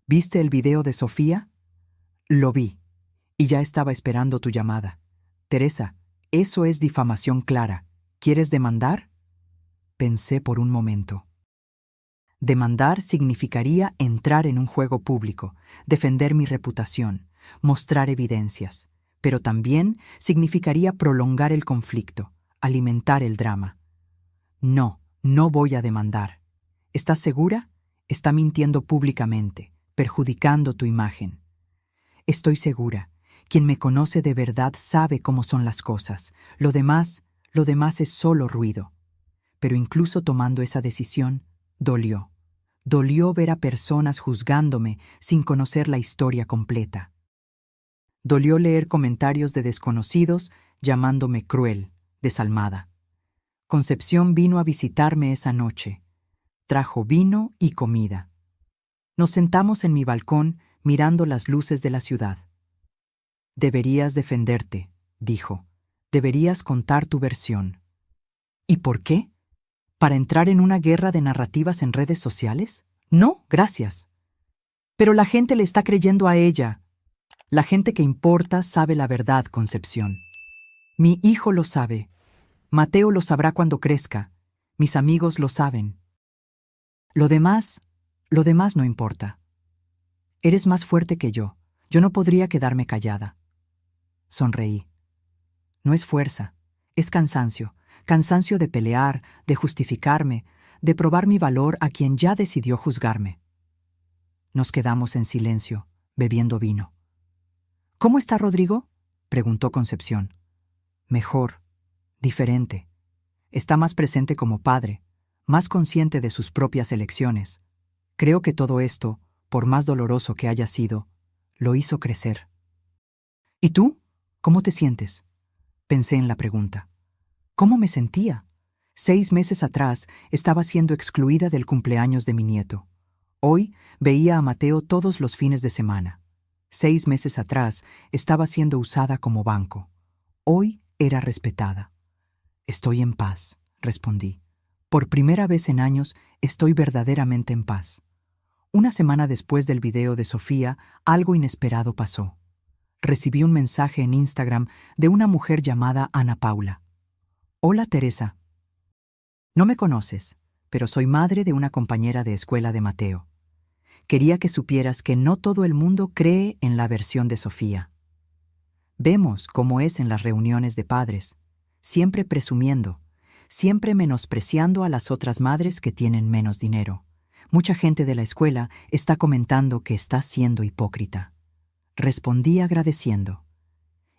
¿Viste el video de Sofía? Lo vi, y ya estaba esperando tu llamada. Teresa, eso es difamación clara. ¿Quieres demandar? Pensé por un momento. Demandar significaría entrar en un juego público, defender mi reputación, mostrar evidencias, pero también significaría prolongar el conflicto, alimentar el drama. No, no voy a demandar. ¿Estás segura? Está mintiendo públicamente, perjudicando tu imagen. Estoy segura. Quien me conoce de verdad sabe cómo son las cosas. Lo demás es solo ruido. Pero incluso tomando esa decisión, dolió. Dolió ver a personas juzgándome sin conocer la historia completa. Dolió leer comentarios de desconocidos llamándome cruel, desalmada. Concepción vino a visitarme esa noche. Trajo vino y comida. Nos sentamos en mi balcón mirando las luces de la ciudad. Deberías defenderte, dijo. Deberías contar tu versión. ¿Y por qué? ¿Para entrar en una guerra de narrativas en redes sociales? No, gracias. Pero la gente le está creyendo a ella. La gente que importa sabe la verdad, Concepción. Mi hijo lo sabe. Mateo lo sabrá cuando crezca. Mis amigos lo saben. Lo demás no importa. Eres más fuerte que yo. Yo no podría quedarme callada. Sonreí. No es fuerza, es cansancio. Cansancio de pelear, de justificarme, de probar mi valor a quien ya decidió juzgarme. Nos quedamos en silencio, bebiendo vino. ¿Cómo está Rodrigo? Preguntó Concepción. Mejor, diferente. Está más presente como padre, más consciente de sus propias elecciones. Creo que todo esto, por más doloroso que haya sido, lo hizo crecer. ¿Y tú? ¿Cómo te sientes? Pensé en la pregunta. ¿Cómo me sentía? 6 meses atrás estaba siendo excluida del cumpleaños de mi nieto. Hoy veía a Mateo todos los fines de semana. 6 meses atrás estaba siendo usada como banco. Hoy era respetada. Estoy en paz, respondí. Por primera vez en años estoy verdaderamente en paz. Una semana después del video de Sofía, algo inesperado pasó. Recibí un mensaje en Instagram de una mujer llamada Ana Paula. Hola, Teresa. No me conoces, pero soy madre de una compañera de escuela de Mateo. Quería que supieras que no todo el mundo cree en la versión de Sofía. Vemos cómo es en las reuniones de padres, siempre presumiendo, siempre menospreciando a las otras madres que tienen menos dinero. Mucha gente de la escuela está comentando que estás siendo hipócrita. Respondí agradeciendo.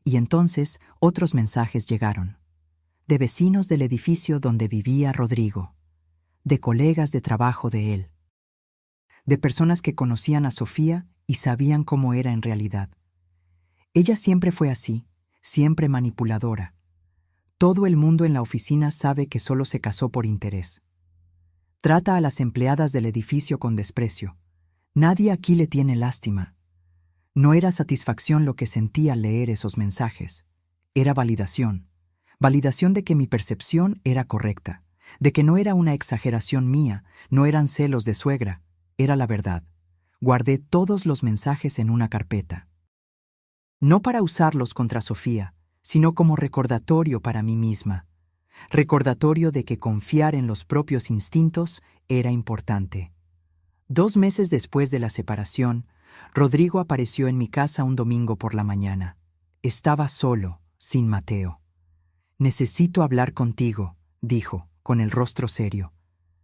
Y entonces otros mensajes llegaron. De vecinos del edificio donde vivía Rodrigo, de colegas de trabajo de él, de personas que conocían a Sofía y sabían cómo era en realidad. Ella siempre fue así, siempre manipuladora. Todo el mundo en la oficina sabe que solo se casó por interés. Trata a las empleadas del edificio con desprecio. Nadie aquí le tiene lástima. No era satisfacción lo que sentía al leer esos mensajes. Era validación. Validación de que mi percepción era correcta, de que no era una exageración mía, no eran celos de suegra, era la verdad. Guardé todos los mensajes en una carpeta. No para usarlos contra Sofía, sino como recordatorio para mí misma. recordatorio de que confiar en los propios instintos era importante. 2 meses después de la separación, Rodrigo apareció en mi casa un domingo por la mañana. Estaba solo, sin Mateo. «Necesito hablar contigo», dijo, con el rostro serio.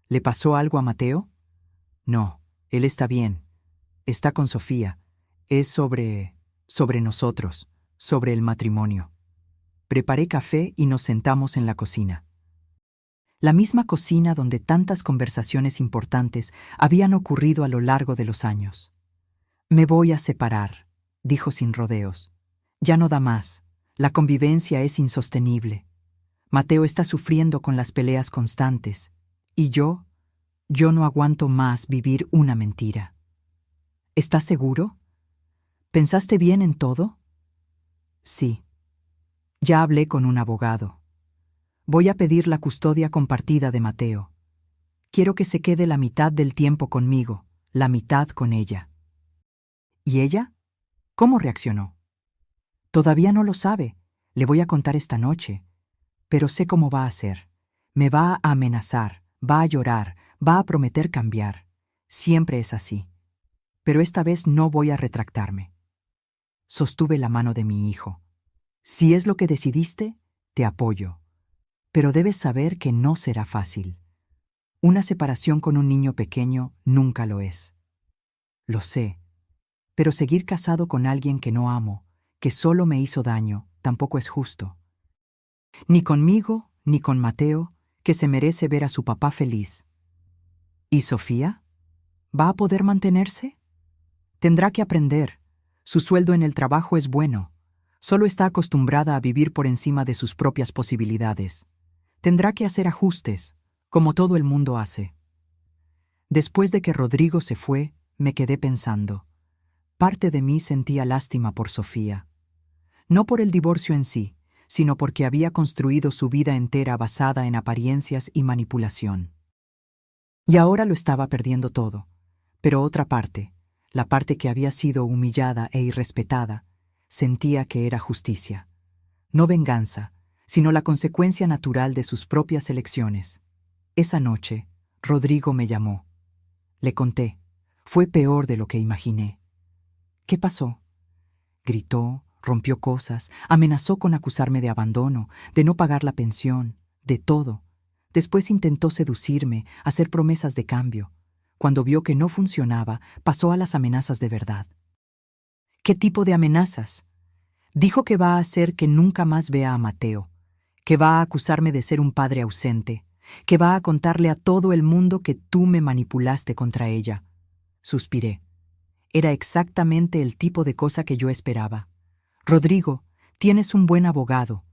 «¿Le pasó algo a Mateo?» «No, él está bien. Está con Sofía. Es sobre nosotros, sobre el matrimonio». Preparé café y nos sentamos en la cocina. La misma cocina donde tantas conversaciones importantes habían ocurrido a lo largo de los años. «Me voy a separar», dijo sin rodeos. «Ya no da más. La convivencia es insostenible. Mateo está sufriendo con las peleas constantes. Y yo no aguanto más vivir una mentira». «¿Estás seguro? ¿Pensaste bien en todo?» «Sí. Ya hablé con un abogado. Voy a pedir la custodia compartida de Mateo. Quiero que se quede la mitad del tiempo conmigo, la mitad con ella». ¿Y ella? ¿Cómo reaccionó? «Todavía no lo sabe. Le voy a contar esta noche. Pero sé cómo va a ser. Me va a amenazar, va a llorar, va a prometer cambiar. Siempre es así. Pero esta vez no voy a retractarme». Sostuve la mano de mi hijo. «Si es lo que decidiste, te apoyo. Pero debes saber que no será fácil. Una separación con un niño pequeño nunca lo es». «Lo sé. Pero seguir casado con alguien que no amo, que solo me hizo daño, tampoco es justo. Ni conmigo, ni con Mateo, que se merece ver a su papá feliz». «¿Y Sofía? ¿Va a poder mantenerse?» «Tendrá que aprender. Su sueldo en el trabajo es bueno. Solo está acostumbrada a vivir por encima de sus propias posibilidades. Tendrá que hacer ajustes, como todo el mundo hace». Después de que Rodrigo se fue, me quedé pensando. Parte de mí sentía lástima por Sofía. No por el divorcio en sí, sino porque había construido su vida entera basada en apariencias y manipulación. Y ahora lo estaba perdiendo todo. Pero otra parte, la parte que había sido humillada e irrespetada, sentía que era justicia. No venganza, sino la consecuencia natural de sus propias elecciones. Esa noche, Rodrigo me llamó. Le conté. Fue peor de lo que imaginé. «¿Qué pasó?» Gritó, rompió cosas, amenazó con acusarme de abandono, de no pagar la pensión, de todo. Después intentó seducirme, hacer promesas de cambio. Cuando vio que no funcionaba, pasó a las amenazas de verdad. «¿Qué tipo de amenazas?» Dijo que va a hacer que nunca más vea a Mateo, que va a acusarme de ser un padre ausente, que va a contarle a todo el mundo que tú me manipulaste contra ella. Suspiré. Era exactamente el tipo de cosa que yo esperaba. «Rodrigo, tienes un buen abogado.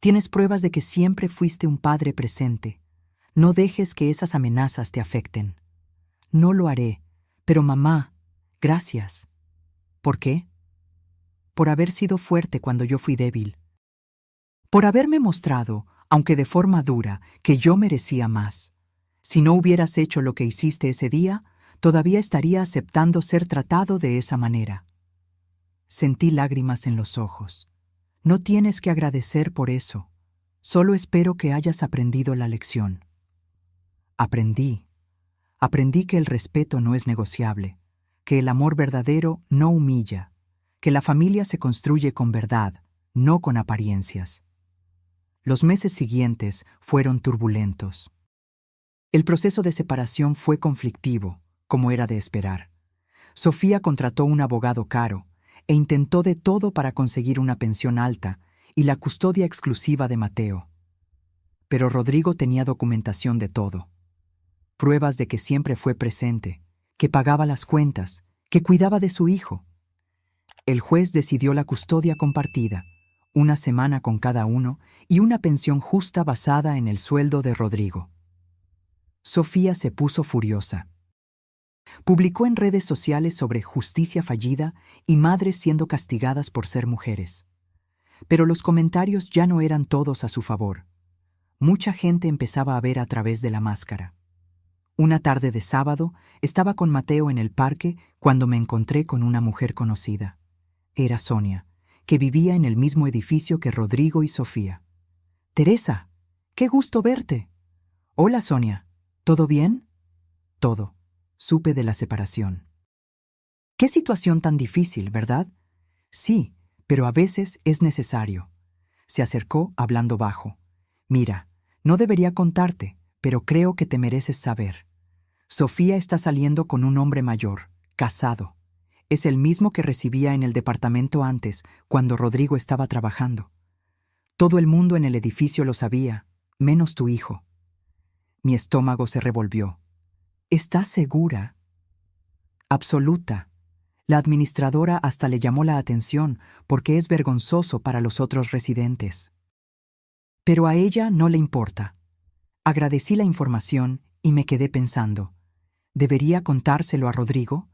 Tienes pruebas de que siempre fuiste un padre presente. No dejes que esas amenazas te afecten». «No lo haré, pero mamá, gracias». «¿Por qué?» «Por haber sido fuerte cuando yo fui débil. Por haberme mostrado, aunque de forma dura, que yo merecía más. Si no hubieras hecho lo que hiciste ese día, todavía estaría aceptando ser tratado de esa manera». Sentí lágrimas en los ojos. «No tienes que agradecer por eso. Solo espero que hayas aprendido la lección». Aprendí. Aprendí que el respeto no es negociable, que el amor verdadero no humilla, que la familia se construye con verdad, no con apariencias. Los meses siguientes fueron turbulentos. El proceso de separación fue conflictivo, como era de esperar. Sofía contrató un abogado caro e intentó de todo para conseguir una pensión alta y la custodia exclusiva de Mateo. Pero Rodrigo tenía documentación de todo. Pruebas de que siempre fue presente, que pagaba las cuentas, que cuidaba de su hijo. El juez decidió la custodia compartida, 1 semana con cada uno y una pensión justa basada en el sueldo de Rodrigo. Sofía se puso furiosa. Publicó en redes sociales sobre justicia fallida y madres siendo castigadas por ser mujeres. Pero los comentarios ya no eran todos a su favor. Mucha gente empezaba a ver a través de la máscara. Una tarde de sábado, estaba con Mateo en el parque cuando me encontré con una mujer conocida. Era Sonia, que vivía en el mismo edificio que Rodrigo y Sofía. «Teresa, Qué gusto verte. Hola, Sonia. ¿Todo bien? Todo. Supe de la separación. Qué situación tan difícil, ¿verdad? Sí, pero a veces es necesario. Se acercó hablando bajo. Mira, no debería contarte, pero creo que te mereces saber. Sofía está saliendo con un hombre mayor, casado. Es el mismo que recibía en el departamento antes, cuando Rodrigo estaba trabajando. Todo el mundo en el edificio lo sabía, menos tu hijo. Mi estómago se revolvió. ¿Estás segura? Absoluta. La administradora hasta le llamó la atención porque es vergonzoso para los otros residentes. Pero a ella no le importa. Agradecí la información y me quedé pensando, ¿debería contárselo a Rodrigo?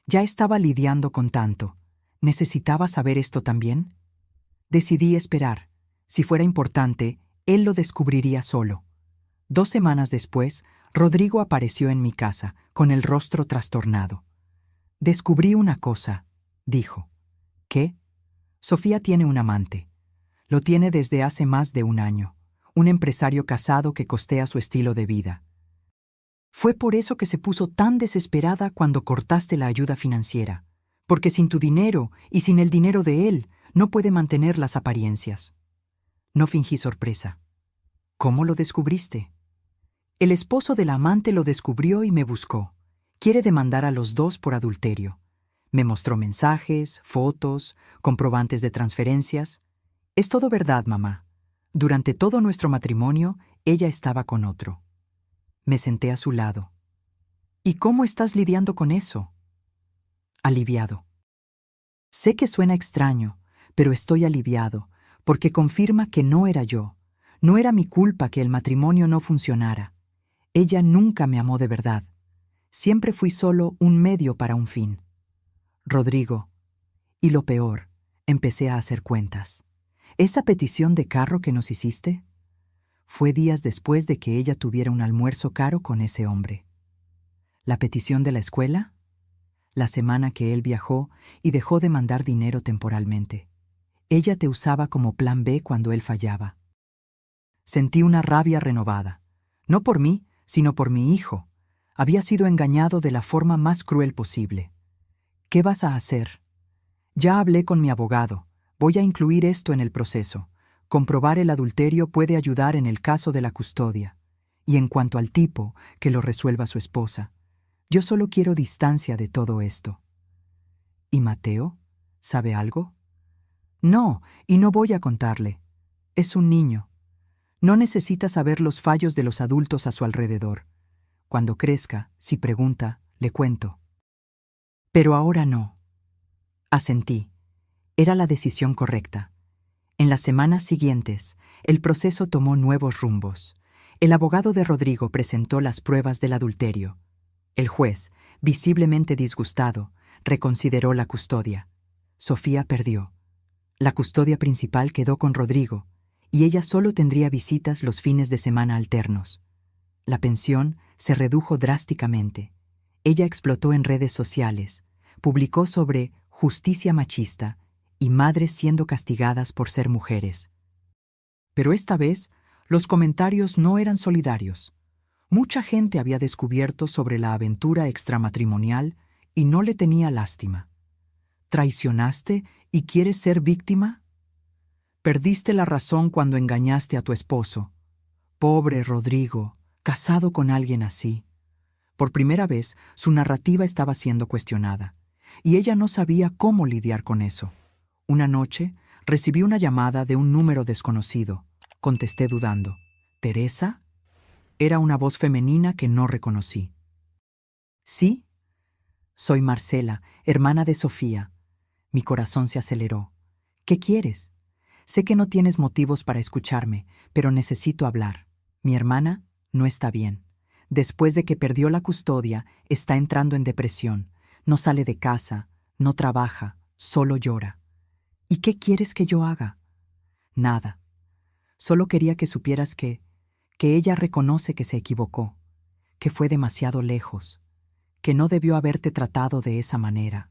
Ya estaba lidiando con tanto. ¿Necesitaba saber esto también? Decidí esperar. Si fuera importante, él lo descubriría solo. 2 semanas después, Rodrigo apareció en mi casa, con el rostro trastornado. Descubrí una cosa, dijo. ¿Qué? Sofía tiene un amante. Lo tiene desde hace más de 1 año. Un empresario casado que costea su estilo de vida. Fue por eso que se puso tan desesperada cuando cortaste la ayuda financiera, porque sin tu dinero y sin el dinero de él, no puede mantener las apariencias. No fingí sorpresa. ¿Cómo lo descubriste? El esposo del amante lo descubrió y me buscó. Quiere demandar a los dos por adulterio. Me mostró mensajes, fotos, comprobantes de transferencias. Es todo verdad, mamá. Durante todo nuestro matrimonio, ella estaba con otro. Me senté a su lado. ¿Y cómo estás lidiando con eso? Aliviado. Sé que suena extraño, pero estoy aliviado, porque confirma que no era yo. No era mi culpa que el matrimonio no funcionara. Ella nunca me amó de verdad. Siempre fui solo un medio para un fin. Rodrigo. Y lo peor, empecé a hacer cuentas. ¿Esa petición de carro que nos hiciste? Fue días después de que ella tuviera un almuerzo caro con ese hombre. ¿La petición de la escuela? La semana que él viajó y dejó de mandar dinero temporalmente. Ella te usaba como plan B cuando él fallaba. Sentí una rabia renovada. No por mí, sino por mi hijo. Había sido engañado de la forma más cruel posible. ¿Qué vas a hacer? Ya hablé con mi abogado. Voy a incluir esto en el proceso. Comprobar el adulterio puede ayudar en el caso de la custodia. Y en cuanto al tipo, que lo resuelva su esposa. Yo solo quiero distancia de todo esto. ¿Y Mateo? ¿Sabe algo? No, y no voy a contarle. Es un niño. No necesita saber los fallos de los adultos a su alrededor. Cuando crezca, si pregunta, le cuento. Pero ahora no. Asentí. Era la decisión correcta. En las semanas siguientes, el proceso tomó nuevos rumbos. El abogado de Rodrigo presentó las pruebas del adulterio. El juez, visiblemente disgustado, reconsideró la custodia. Sofía perdió. La custodia principal quedó con Rodrigo, y ella solo tendría visitas los fines de semana alternos. La pensión se redujo drásticamente. Ella explotó en redes sociales, publicó sobre justicia machista y madres siendo castigadas por ser mujeres. Pero esta vez, los comentarios no eran solidarios. Mucha gente había descubierto sobre la aventura extramatrimonial y no le tenía lástima. ¿Traicionaste y quieres ser víctima? Perdiste la razón cuando engañaste a tu esposo. Pobre Rodrigo, casado con alguien así. Por primera vez, su narrativa estaba siendo cuestionada, y ella no sabía cómo lidiar con eso. Una noche, recibí una llamada de un número desconocido. Contesté dudando. ¿Teresa? Era una voz femenina que no reconocí. ¿Sí? Soy Marcela, hermana de Sofía. Mi corazón se aceleró. ¿Qué quieres? Sé que no tienes motivos para escucharme, pero necesito hablar. Mi hermana no está bien. Después de que perdió la custodia, está entrando en depresión. No sale de casa, no trabaja, solo llora. ¿Y qué quieres que yo haga? Nada. Solo quería que supieras que ella reconoce que se equivocó, que fue demasiado lejos, que no debió haberte tratado de esa manera.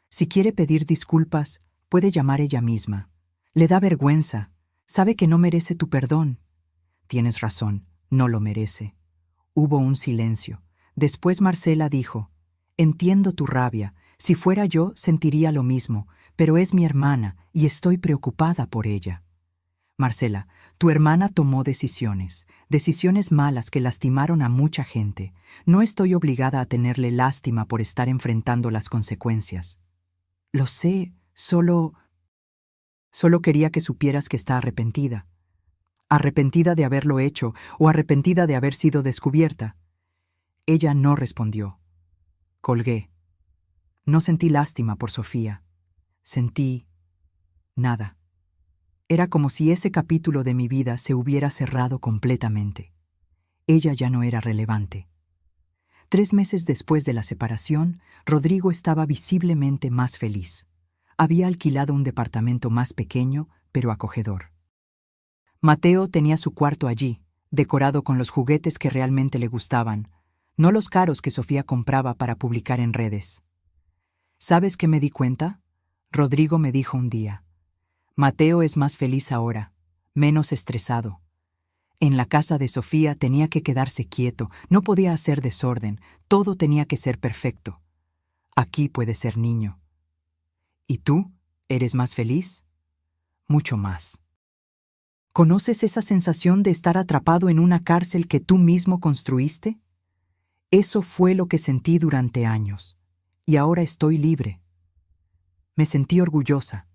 Si quiere pedir disculpas, puede llamar ella misma. Le da vergüenza, sabe que no merece tu perdón. Tienes razón, no lo merece. Hubo un silencio. Después Marcela dijo, entiendo tu rabia. Si fuera yo, sentiría lo mismo, pero es mi hermana y estoy preocupada por ella. Marcela, tu hermana tomó decisiones malas que lastimaron a mucha gente. No estoy obligada a tenerle lástima por estar enfrentando las consecuencias. Lo sé, solo quería que supieras que está arrepentida. Arrepentida de haberlo hecho o arrepentida de haber sido descubierta. Ella no respondió. Colgué. No sentí lástima por Sofía. Sentí nada. Era como si ese capítulo de mi vida se hubiera cerrado completamente. Ella ya no era relevante. 3 meses después de la separación, Rodrigo estaba visiblemente más feliz. Había alquilado un departamento más pequeño, pero acogedor. Mateo tenía su cuarto allí, decorado con los juguetes que realmente le gustaban, no los caros que Sofía compraba para publicar en redes. ¿Sabes qué me di cuenta? Rodrigo me dijo un día. Mateo es más feliz ahora, menos estresado. En la casa de Sofía tenía que quedarse quieto, no podía hacer desorden, todo tenía que ser perfecto. Aquí puede ser niño. ¿Y tú? ¿Eres más feliz? Mucho más. ¿Conoces esa sensación de estar atrapado en una cárcel que tú mismo construiste? Eso fue lo que sentí durante años, y ahora estoy libre. Me sentí orgullosa.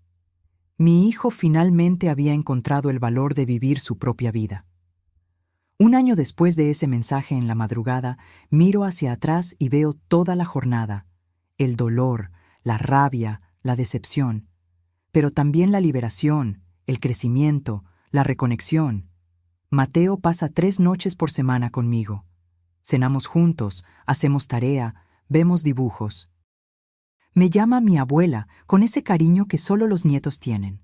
Mi hijo finalmente había encontrado el valor de vivir su propia vida. Un año después de ese mensaje en la madrugada, miro hacia atrás y veo toda la jornada, el dolor, la rabia, la decepción, pero también la liberación, el crecimiento, la reconexión. Mateo pasa 3 noches por semana conmigo. Cenamos juntos, hacemos tarea, vemos dibujos. Me llama mi abuela con ese cariño que solo los nietos tienen.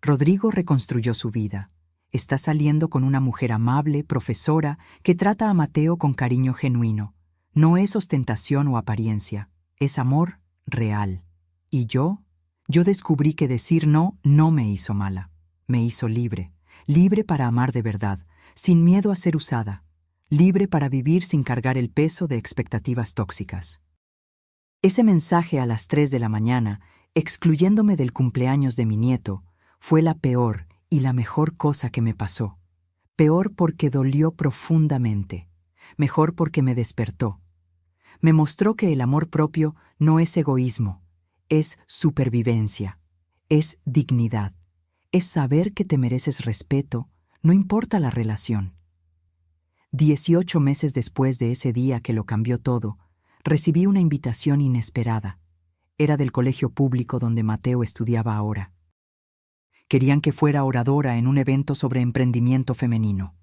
Rodrigo reconstruyó su vida. Está saliendo con una mujer amable, profesora, que trata a Mateo con cariño genuino. No es ostentación o apariencia, es amor real. ¿Y yo? Yo descubrí que decir no me hizo mala. Me hizo libre. Libre para amar de verdad, sin miedo a ser usada. Libre para vivir sin cargar el peso de expectativas tóxicas. Ese mensaje a las 3 de la mañana, excluyéndome del cumpleaños de mi nieto, fue la peor y la mejor cosa que me pasó. Peor porque dolió profundamente. Mejor porque me despertó. Me mostró que el amor propio no es egoísmo, es supervivencia, es dignidad, es saber que te mereces respeto, no importa la relación. 18 meses después de ese día que lo cambió todo, recibí una invitación inesperada. Era del colegio público donde Mateo estudiaba ahora. Querían que fuera oradora en un evento sobre emprendimiento femenino.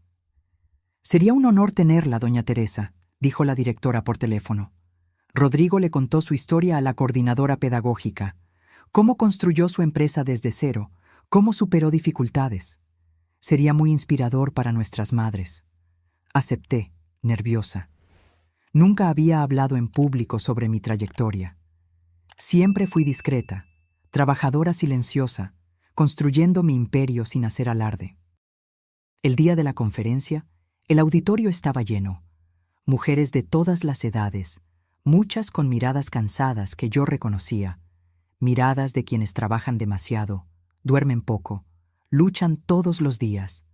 Sería un honor tenerla, doña Teresa, dijo la directora por teléfono. Rodrigo le contó su historia a la coordinadora pedagógica, cómo construyó su empresa desde cero, cómo superó dificultades. Sería muy inspirador para nuestras madres. Acepté, nerviosa. Nunca había hablado en público sobre mi trayectoria. Siempre fui discreta, trabajadora silenciosa, construyendo mi imperio sin hacer alarde. El día de la conferencia, el auditorio estaba lleno. Mujeres de todas las edades, muchas con miradas cansadas que yo reconocía, miradas de quienes trabajan demasiado, duermen poco, luchan todos los días.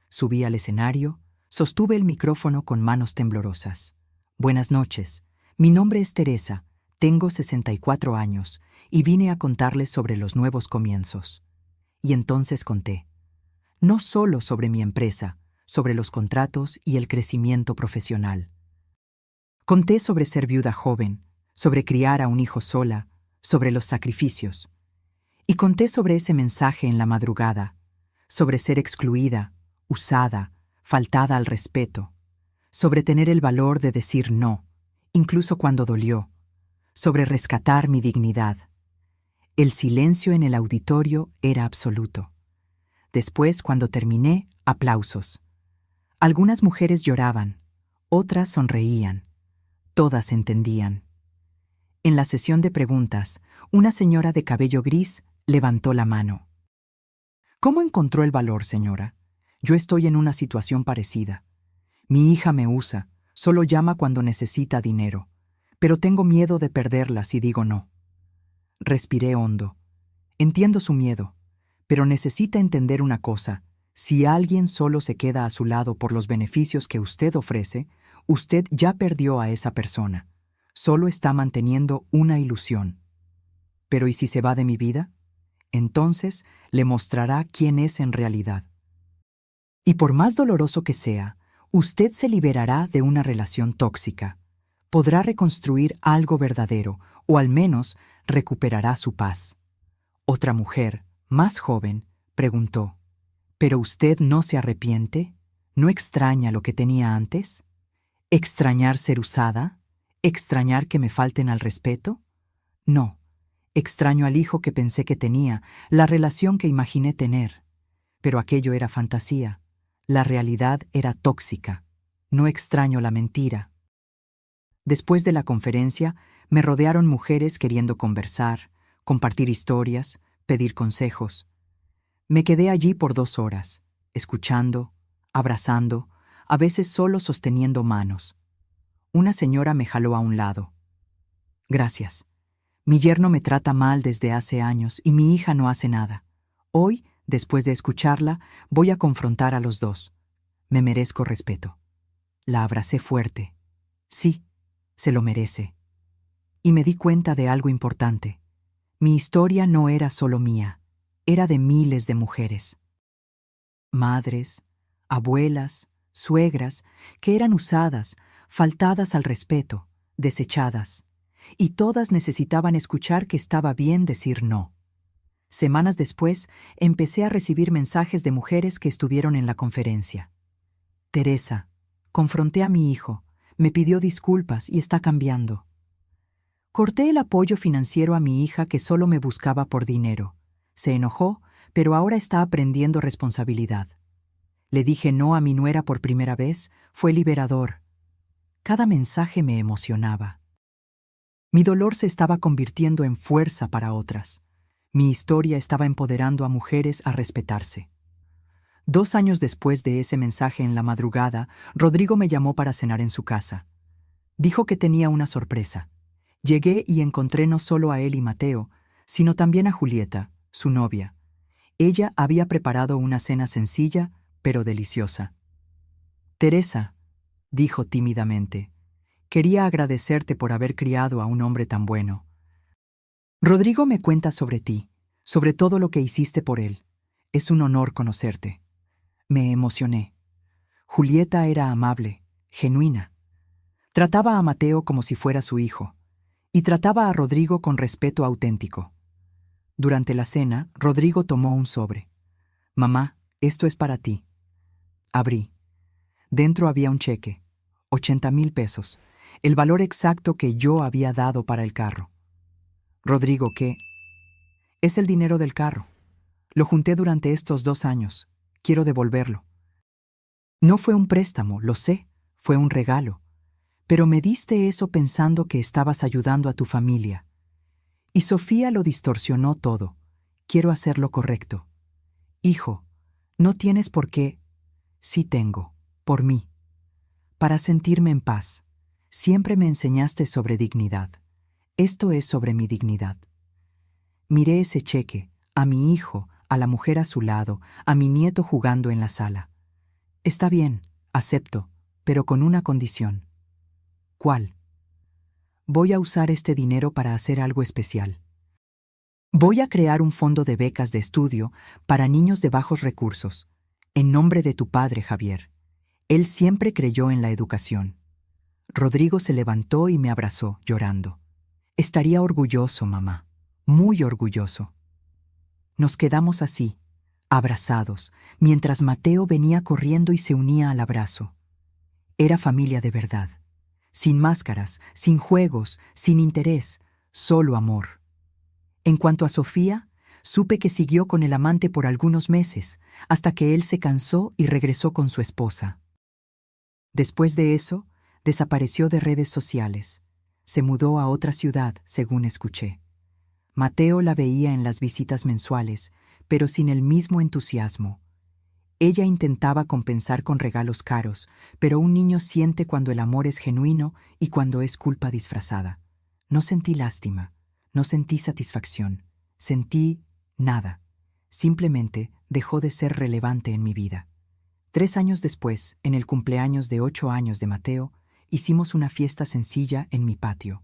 Subí al escenario, sostuve el micrófono con manos temblorosas. Buenas noches, mi nombre es Teresa, tengo 64 años y vine a contarles sobre los nuevos comienzos. Y entonces conté, no solo sobre mi empresa, sobre los contratos y el crecimiento profesional. Conté sobre ser viuda joven, sobre criar a un hijo sola, sobre los sacrificios. Y conté sobre ese mensaje en la madrugada, sobre ser excluida, usada, faltada al respeto, sobre tener el valor de decir no, incluso cuando dolió, sobre rescatar mi dignidad. El silencio en el auditorio era absoluto. Después, cuando terminé, aplausos. Algunas mujeres lloraban, otras sonreían. Todas entendían. En la sesión de preguntas, una señora de cabello gris levantó la mano. ¿Cómo encontró el valor, señora? Yo estoy en una situación parecida. Mi hija me usa, solo llama cuando necesita dinero, pero tengo miedo de perderla si digo no. Respiré hondo. Entiendo su miedo, pero necesita entender una cosa. Si alguien solo se queda a su lado por los beneficios que usted ofrece, usted ya perdió a esa persona. Solo está manteniendo una ilusión. Pero ¿y si se va de mi vida? Entonces le mostrará quién es en realidad. Y por más doloroso que sea, usted se liberará de una relación tóxica. Podrá reconstruir algo verdadero, o al menos recuperará su paz. Otra mujer, más joven, preguntó: ¿pero usted no se arrepiente? ¿No extraña lo que tenía antes? ¿Extrañar ser usada? ¿Extrañar que me falten al respeto? No. Extraño al hijo que pensé que tenía, la relación que imaginé tener. Pero aquello era fantasía. La realidad era tóxica. No extraño la mentira. Después de la conferencia, me rodearon mujeres queriendo conversar, compartir historias, pedir consejos. Me quedé allí por 2 horas, escuchando, abrazando, a veces solo sosteniendo manos. Una señora me jaló a un lado. Gracias. Mi yerno me trata mal desde hace años y mi hija no hace nada. Hoy, después de escucharla, voy a confrontar a los dos. Me merezco respeto. La abracé fuerte. Sí, se lo merece. Y me di cuenta de algo importante. Mi historia no era solo mía, era de miles de mujeres. Madres, abuelas, suegras, que eran usadas, faltadas al respeto, desechadas. Y todas necesitaban escuchar que estaba bien decir no. Semanas después, empecé a recibir mensajes de mujeres que estuvieron en la conferencia. Teresa, confronté a mi hijo, me pidió disculpas y está cambiando. Corté el apoyo financiero a mi hija que solo me buscaba por dinero. Se enojó, pero ahora está aprendiendo responsabilidad. Le dije no a mi nuera por primera vez, fue liberador. Cada mensaje me emocionaba. Mi dolor se estaba convirtiendo en fuerza para otras. Mi historia estaba empoderando a mujeres a respetarse. 2 años después de ese mensaje en la madrugada, Rodrigo me llamó para cenar en su casa. Dijo que tenía una sorpresa. Llegué y encontré no solo a él y Mateo, sino también a Julieta, su novia. Ella había preparado una cena sencilla, pero deliciosa. Teresa, dijo tímidamente, quería agradecerte por haber criado a un hombre tan bueno. Rodrigo me cuenta sobre ti, sobre todo lo que hiciste por él. Es un honor conocerte. Me emocioné. Julieta era amable, genuina. Trataba a Mateo como si fuera su hijo, y trataba a Rodrigo con respeto auténtico. Durante la cena, Rodrigo tomó un sobre. Mamá, esto es para ti. Abrí. Dentro había un cheque, 80,000 pesos, el valor exacto que yo había dado para el carro. Rodrigo, ¿qué? Es el dinero del carro. Lo junté durante estos 2 años. Quiero devolverlo. No fue un préstamo, lo sé, fue un regalo. Pero me diste eso pensando que estabas ayudando a tu familia. Y Sofía lo distorsionó todo. Quiero hacer lo correcto. Hijo, no tienes por qué. Sí tengo, por mí. Para sentirme en paz. Siempre me enseñaste sobre dignidad. Esto es sobre mi dignidad. Miré ese cheque, a mi hijo, a la mujer a su lado, a mi nieto jugando en la sala. Está bien, acepto, pero con una condición. ¿Cuál? Voy a usar este dinero para hacer algo especial. Voy a crear un fondo de becas de estudio para niños de bajos recursos, en nombre de tu padre, Javier. Él siempre creyó en la educación. Rodrigo se levantó y me abrazó, llorando. Estaría orgulloso, mamá, muy orgulloso. Nos quedamos así, abrazados, mientras Mateo venía corriendo y se unía al abrazo. Era familia de verdad, sin máscaras, sin juegos, sin interés, solo amor. En cuanto a Sofía, supe que siguió con el amante por algunos meses, hasta que él se cansó y regresó con su esposa. Después de eso, desapareció de redes sociales. Se mudó a otra ciudad, según escuché. Mateo la veía en las visitas mensuales, pero sin el mismo entusiasmo. Ella intentaba compensar con regalos caros, pero un niño siente cuando el amor es genuino y cuando es culpa disfrazada. No sentí lástima, no sentí satisfacción, sentí nada. Simplemente dejó de ser relevante en mi vida. 3 años después, en el cumpleaños de 8 años de Mateo, hicimos una fiesta sencilla en mi patio.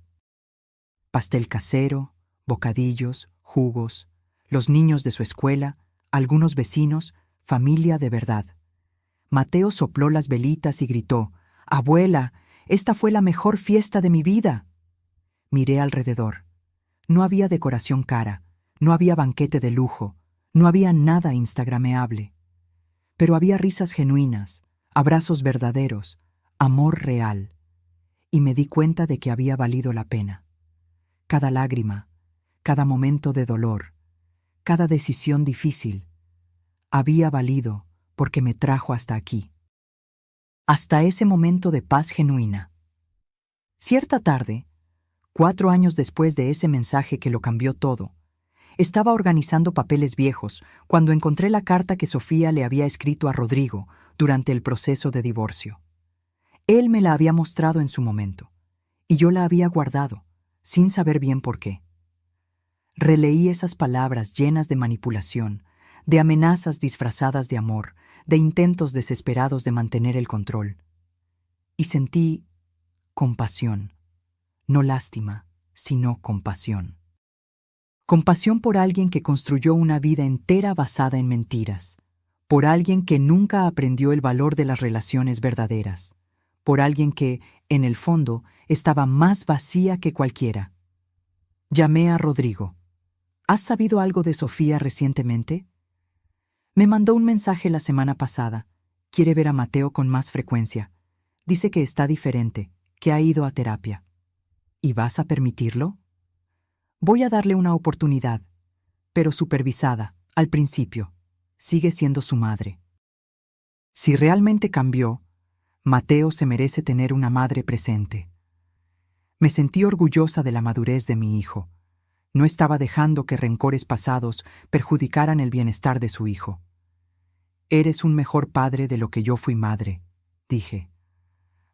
Pastel casero, bocadillos, jugos, los niños de su escuela, algunos vecinos, familia de verdad. Mateo sopló las velitas y gritó: «Abuela, esta fue la mejor fiesta de mi vida». Miré alrededor. No había decoración cara, no había banquete de lujo, no había nada instagrameable. Pero había risas genuinas, abrazos verdaderos, amor real. Y me di cuenta de que había valido la pena. Cada lágrima, cada momento de dolor, cada decisión difícil, había valido porque me trajo hasta aquí. Hasta ese momento de paz genuina. Cierta tarde, 4 años después de ese mensaje que lo cambió todo, estaba organizando papeles viejos cuando encontré la carta que Sofía le había escrito a Rodrigo durante el proceso de divorcio. Él me la había mostrado en su momento, y yo la había guardado, sin saber bien por qué. Releí esas palabras llenas de manipulación, de amenazas disfrazadas de amor, de intentos desesperados de mantener el control. Y sentí compasión, no lástima, sino compasión. Compasión por alguien que construyó una vida entera basada en mentiras, por alguien que nunca aprendió el valor de las relaciones verdaderas, por alguien que, en el fondo, estaba más vacía que cualquiera. Llamé a Rodrigo. ¿Has sabido algo de Sofía recientemente? Me mandó un mensaje la semana pasada. Quiere ver a Mateo con más frecuencia. Dice que está diferente, que ha ido a terapia. ¿Y vas a permitirlo? Voy a darle una oportunidad, pero supervisada, al principio. Sigue siendo su madre. Si realmente cambió, Mateo se merece tener una madre presente. Me sentí orgullosa de la madurez de mi hijo. No estaba dejando que rencores pasados perjudicaran el bienestar de su hijo. Eres un mejor padre de lo que yo fui madre, dije.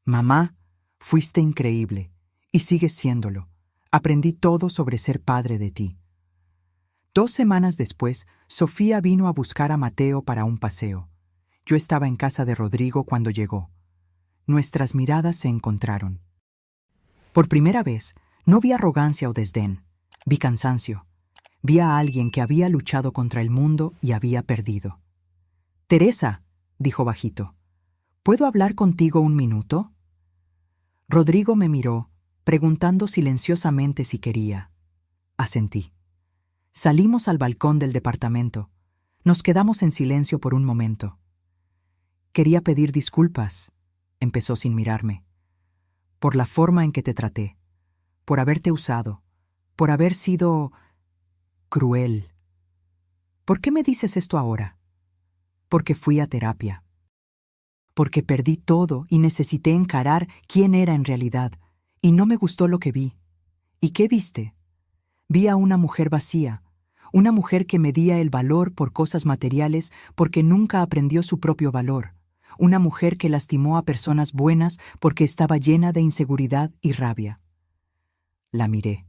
Mamá, fuiste increíble, y sigues siéndolo. Aprendí todo sobre ser padre de ti. 2 semanas después, Sofía vino a buscar a Mateo para un paseo. Yo estaba en casa de Rodrigo cuando llegó. Nuestras miradas se encontraron. Por primera vez, no vi arrogancia o desdén. Vi cansancio. Vi a alguien que había luchado contra el mundo y había perdido. «Teresa», dijo bajito, «¿puedo hablar contigo un minuto?» Rodrigo me miró, preguntando silenciosamente si quería. Asentí. Salimos al balcón del departamento. Nos quedamos en silencio por un momento. «Quería pedir disculpas», empezó sin mirarme, «por la forma en que te traté, por haberte usado, por haber sido cruel». «¿Por qué me dices esto ahora?» «Porque fui a terapia. Porque perdí todo y necesité encarar quién era en realidad, y no me gustó lo que vi». «¿Y qué viste?» «Vi a una mujer vacía, una mujer que medía el valor por cosas materiales porque nunca aprendió su propio valor, una mujer que lastimó a personas buenas porque estaba llena de inseguridad y rabia». La miré.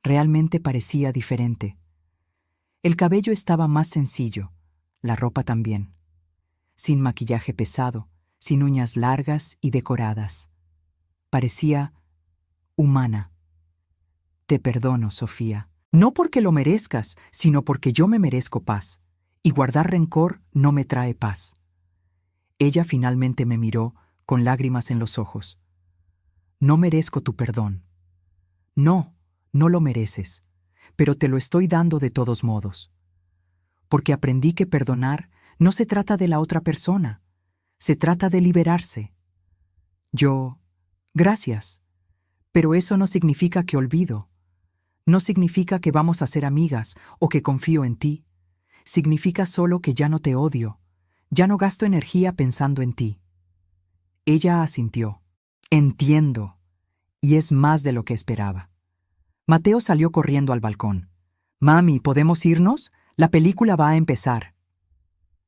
Realmente parecía diferente. El cabello estaba más sencillo, la ropa también. Sin maquillaje pesado, sin uñas largas y decoradas. Parecía humana. «Te perdono, Sofía. No porque lo merezcas, sino porque yo me merezco paz. Y guardar rencor no me trae paz». Ella finalmente me miró con lágrimas en los ojos. «No merezco tu perdón». «No, no lo mereces, pero te lo estoy dando de todos modos. Porque aprendí que perdonar no se trata de la otra persona, se trata de liberarse». Yo, «Gracias, pero eso no significa que olvido. No significa que vamos a ser amigas o que confío en ti. Significa solo que ya no te odio, ya no gasto energía pensando en ti». Ella asintió. «Entiendo». Y es más de lo que esperaba. Mateo salió corriendo al balcón. «Mami, ¿podemos irnos? La película va a empezar».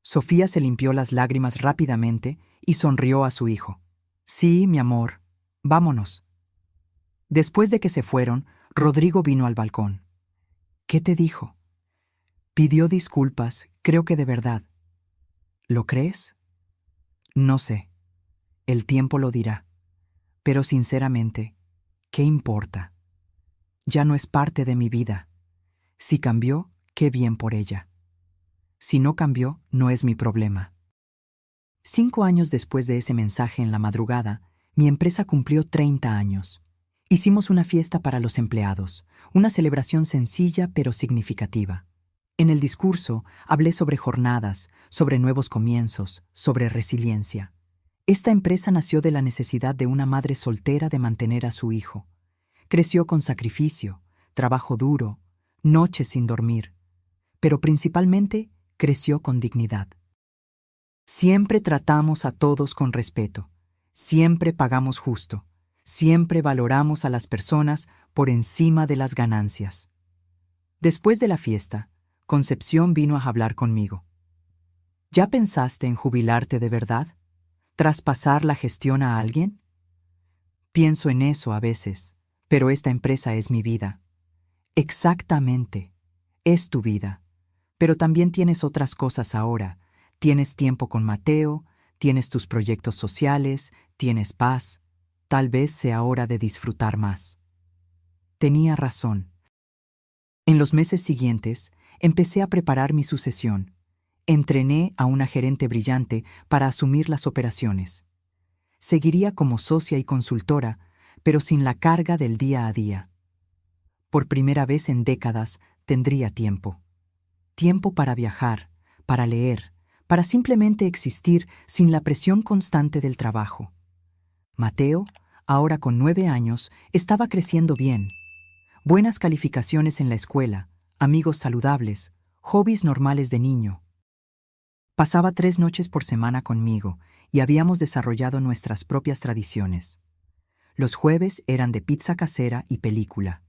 Sofía se limpió las lágrimas rápidamente y sonrió a su hijo. Sí, mi amor, vámonos. Después de que se fueron, Rodrigo vino al balcón. ¿Qué te dijo? Pidió disculpas, creo que de verdad. ¿Lo crees? No sé. El tiempo lo dirá. Pero sinceramente, ¿qué importa? Ya no es parte de mi vida. Si cambió, qué bien por ella. Si no cambió, no es mi problema. 5 años después de ese mensaje en la madrugada, mi empresa cumplió 30 años. Hicimos una fiesta para los empleados, una celebración sencilla pero significativa. En el discurso hablé sobre jornadas, sobre nuevos comienzos, sobre resiliencia. Esta empresa nació de la necesidad de una madre soltera de mantener a su hijo. Creció con sacrificio, trabajo duro, noches sin dormir, pero principalmente creció con dignidad. Siempre tratamos a todos con respeto, siempre pagamos justo, siempre valoramos a las personas por encima de las ganancias. Después de la fiesta, Concepción vino a hablar conmigo. ¿Ya pensaste en jubilarte de verdad? ¿Traspasar la gestión a alguien? Pienso en eso a veces, pero esta empresa es mi vida. Exactamente, es tu vida. Pero también tienes otras cosas ahora. Tienes tiempo con Mateo, tienes tus proyectos sociales, tienes paz. Tal vez sea hora de disfrutar más. Tenía razón. En los meses siguientes, empecé a preparar mi sucesión. Entrené a una gerente brillante para asumir las operaciones. Seguiría como socia y consultora, pero sin la carga del día a día. Por primera vez en décadas, tendría tiempo. Tiempo para viajar, para leer, para simplemente existir sin la presión constante del trabajo. Mateo, ahora con 9 años, estaba creciendo bien. Buenas calificaciones en la escuela, amigos saludables, hobbies normales de niño. Pasaba 3 noches por semana conmigo y habíamos desarrollado nuestras propias tradiciones. Los jueves eran de pizza casera y película.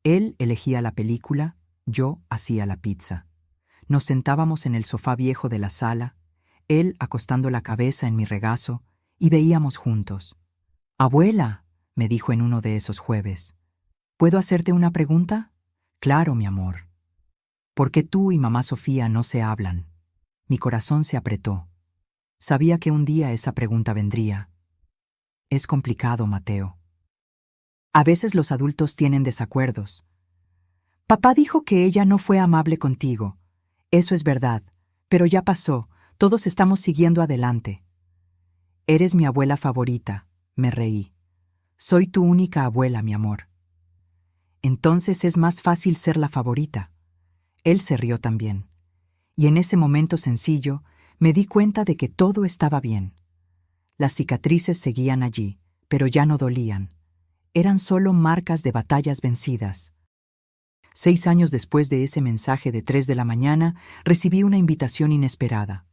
Él elegía la película, yo hacía la pizza. Nos sentábamos en el sofá viejo de la sala, él acostando la cabeza en mi regazo, y veíamos juntos. «Abuela», me dijo en uno de esos jueves, ¿puedo hacerte una pregunta? Claro, mi amor. ¿Por qué tú y mamá Sofía no se hablan? Mi corazón se apretó. Sabía que un día esa pregunta vendría. Es complicado, Mateo. A veces los adultos tienen desacuerdos. Papá dijo que ella no fue amable contigo. Eso es verdad, pero ya pasó, todos estamos siguiendo adelante. Eres mi abuela favorita, me reí. Soy tu única abuela, mi amor. Entonces es más fácil ser la favorita. Él se rió también. Y en ese momento sencillo, me di cuenta de que todo estaba bien. Las cicatrices seguían allí, pero ya no dolían. Eran solo marcas de batallas vencidas. 6 años después de ese mensaje de 3 de la mañana, recibí una invitación inesperada.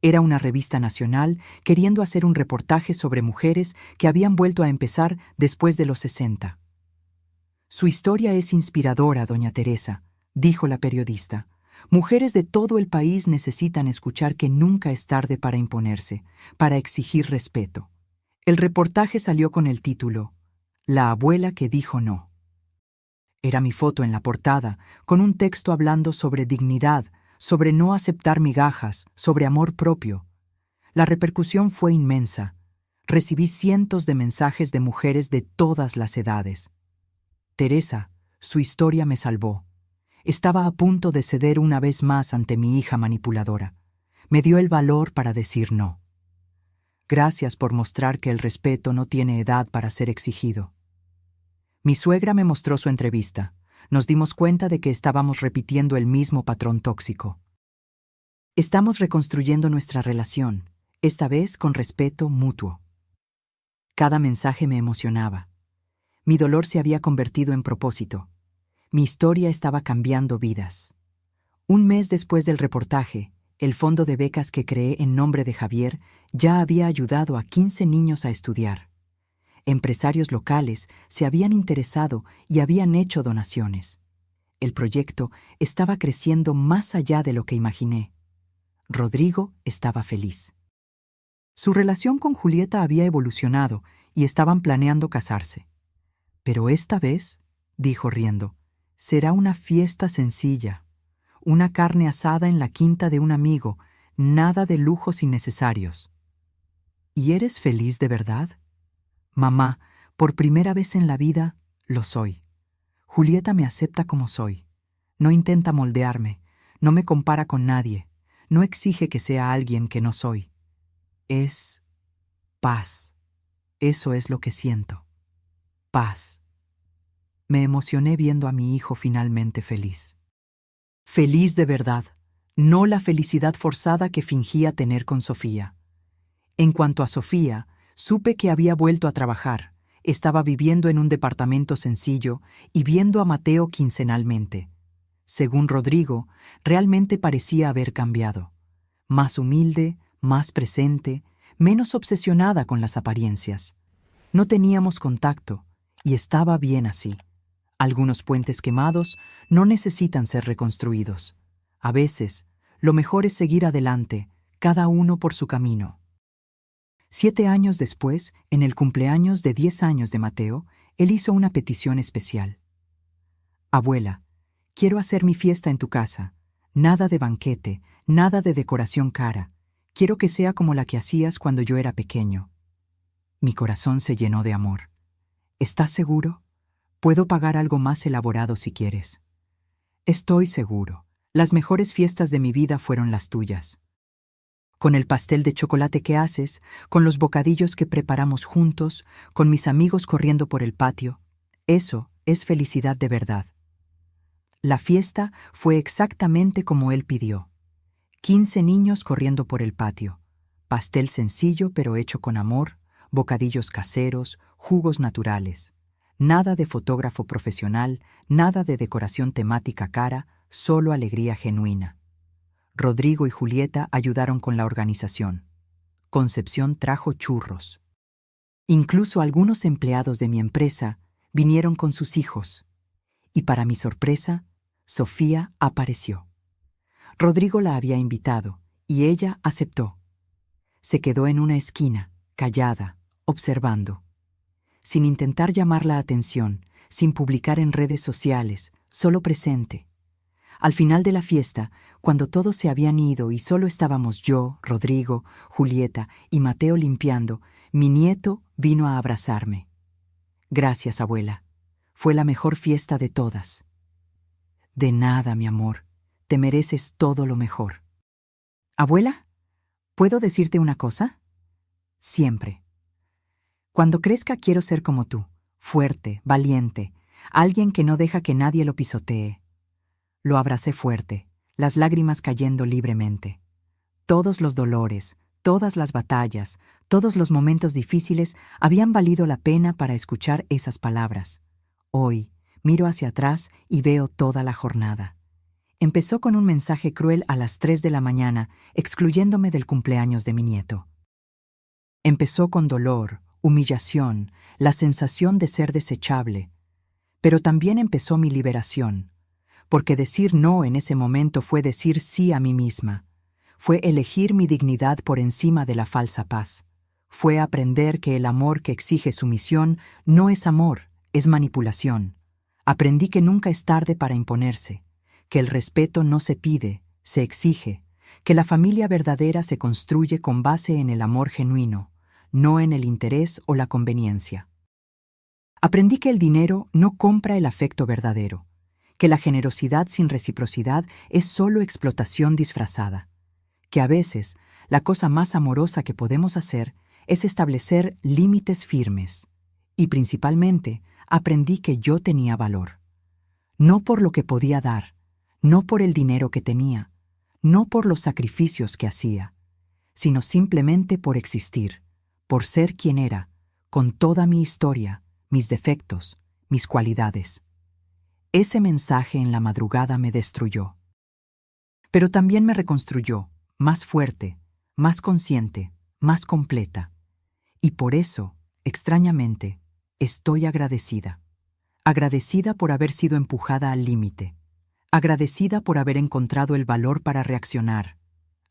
Era una revista nacional queriendo hacer un reportaje sobre mujeres que habían vuelto a empezar después de los 60. Su historia es inspiradora, doña Teresa, dijo la periodista. Mujeres de todo el país necesitan escuchar que nunca es tarde para imponerse, para exigir respeto. El reportaje salió con el título La abuela que dijo no. Era mi foto en la portada, con un texto hablando sobre dignidad, sobre no aceptar migajas, sobre amor propio. La repercusión fue inmensa. Recibí cientos de mensajes de mujeres de todas las edades. Teresa, su historia me salvó. Estaba a punto de ceder una vez más ante mi hija manipuladora. Me dio el valor para decir no. Gracias por mostrar que el respeto no tiene edad para ser exigido. Mi suegra me mostró su entrevista. Nos dimos cuenta de que estábamos repitiendo el mismo patrón tóxico. Estamos reconstruyendo nuestra relación, esta vez con respeto mutuo. Cada mensaje me emocionaba. Mi dolor se había convertido en propósito. Mi historia estaba cambiando vidas. Un mes después del reportaje, el fondo de becas que creé en nombre de Javier ya había ayudado a 15 niños a estudiar. Empresarios locales se habían interesado y habían hecho donaciones. El proyecto estaba creciendo más allá de lo que imaginé. Rodrigo estaba feliz. Su relación con Julieta había evolucionado y estaban planeando casarse. Pero esta vez, dijo riendo, será una fiesta sencilla, una carne asada en la quinta de un amigo, nada de lujos innecesarios. ¿Y eres feliz de verdad? Mamá, por primera vez en la vida, lo soy. Julieta me acepta como soy. No intenta moldearme, no me compara con nadie, no exige que sea alguien que no soy. Es paz. Eso es lo que siento. Paz. Me emocioné viendo a mi hijo finalmente feliz. Feliz de verdad, no la felicidad forzada que fingía tener con Sofía. En cuanto a Sofía, supe que había vuelto a trabajar, estaba viviendo en un departamento sencillo y viendo a Mateo quincenalmente. Según Rodrigo, realmente parecía haber cambiado. Más humilde, más presente, menos obsesionada con las apariencias. No teníamos contacto, y estaba bien así. Algunos puentes quemados no necesitan ser reconstruidos. A veces, lo mejor es seguir adelante, cada uno por su camino. 7 años después, en el cumpleaños de 10 años de Mateo, él hizo una petición especial. Abuela, quiero hacer mi fiesta en tu casa. Nada de banquete, nada de decoración cara. Quiero que sea como la que hacías cuando yo era pequeño. Mi corazón se llenó de amor. ¿Estás seguro? Puedo pagar algo más elaborado si quieres. Estoy seguro. Las mejores fiestas de mi vida fueron las tuyas. Con el pastel de chocolate que haces, con los bocadillos que preparamos juntos, con mis amigos corriendo por el patio. Eso es felicidad de verdad. La fiesta fue exactamente como él pidió. 15 niños corriendo por el patio. Pastel sencillo pero hecho con amor, bocadillos caseros, jugos naturales. Nada de fotógrafo profesional, nada de decoración temática cara, solo alegría genuina. Rodrigo y Julieta ayudaron con la organización. Concepción trajo churros. Incluso algunos empleados de mi empresa vinieron con sus hijos. Y para mi sorpresa, Sofía apareció. Rodrigo la había invitado, y ella aceptó. Se quedó en una esquina, callada, observando. Sin intentar llamar la atención, sin publicar en redes sociales, solo presente. Al final de la fiesta, cuando todos se habían ido y solo estábamos yo, Rodrigo, Julieta y Mateo limpiando, mi nieto vino a abrazarme. Gracias, abuela. Fue la mejor fiesta de todas. De nada, mi amor. Te mereces todo lo mejor. Abuela, ¿puedo decirte una cosa? Siempre. Cuando crezca quiero ser como tú, fuerte, valiente, alguien que no deja que nadie lo pisotee. Lo abracé fuerte, las lágrimas cayendo libremente. Todos los dolores, todas las batallas, todos los momentos difíciles habían valido la pena para escuchar esas palabras. Hoy, miro hacia atrás y veo toda la jornada. Empezó con un mensaje cruel a las 3 de la mañana, excluyéndome del cumpleaños de mi nieto. Empezó con dolor, humillación, la sensación de ser desechable. Pero también empezó mi liberación. Porque decir no en ese momento fue decir sí a mí misma. Fue elegir mi dignidad por encima de la falsa paz. Fue aprender que el amor que exige sumisión no es amor, es manipulación. Aprendí que nunca es tarde para imponerse, que el respeto no se pide, se exige, que la familia verdadera se construye con base en el amor genuino, no en el interés o la conveniencia. Aprendí que el dinero no compra el afecto verdadero, que la generosidad sin reciprocidad es solo explotación disfrazada, que a veces la cosa más amorosa que podemos hacer es establecer límites firmes, y principalmente aprendí que yo tenía valor. No por lo que podía dar, no por el dinero que tenía, no por los sacrificios que hacía, sino simplemente por existir, por ser quien era, con toda mi historia, mis defectos, mis cualidades. Ese mensaje en la madrugada me destruyó. Pero también me reconstruyó, más fuerte, más consciente, más completa. Y por eso, extrañamente, estoy agradecida. Agradecida por haber sido empujada al límite. Agradecida por haber encontrado el valor para reaccionar.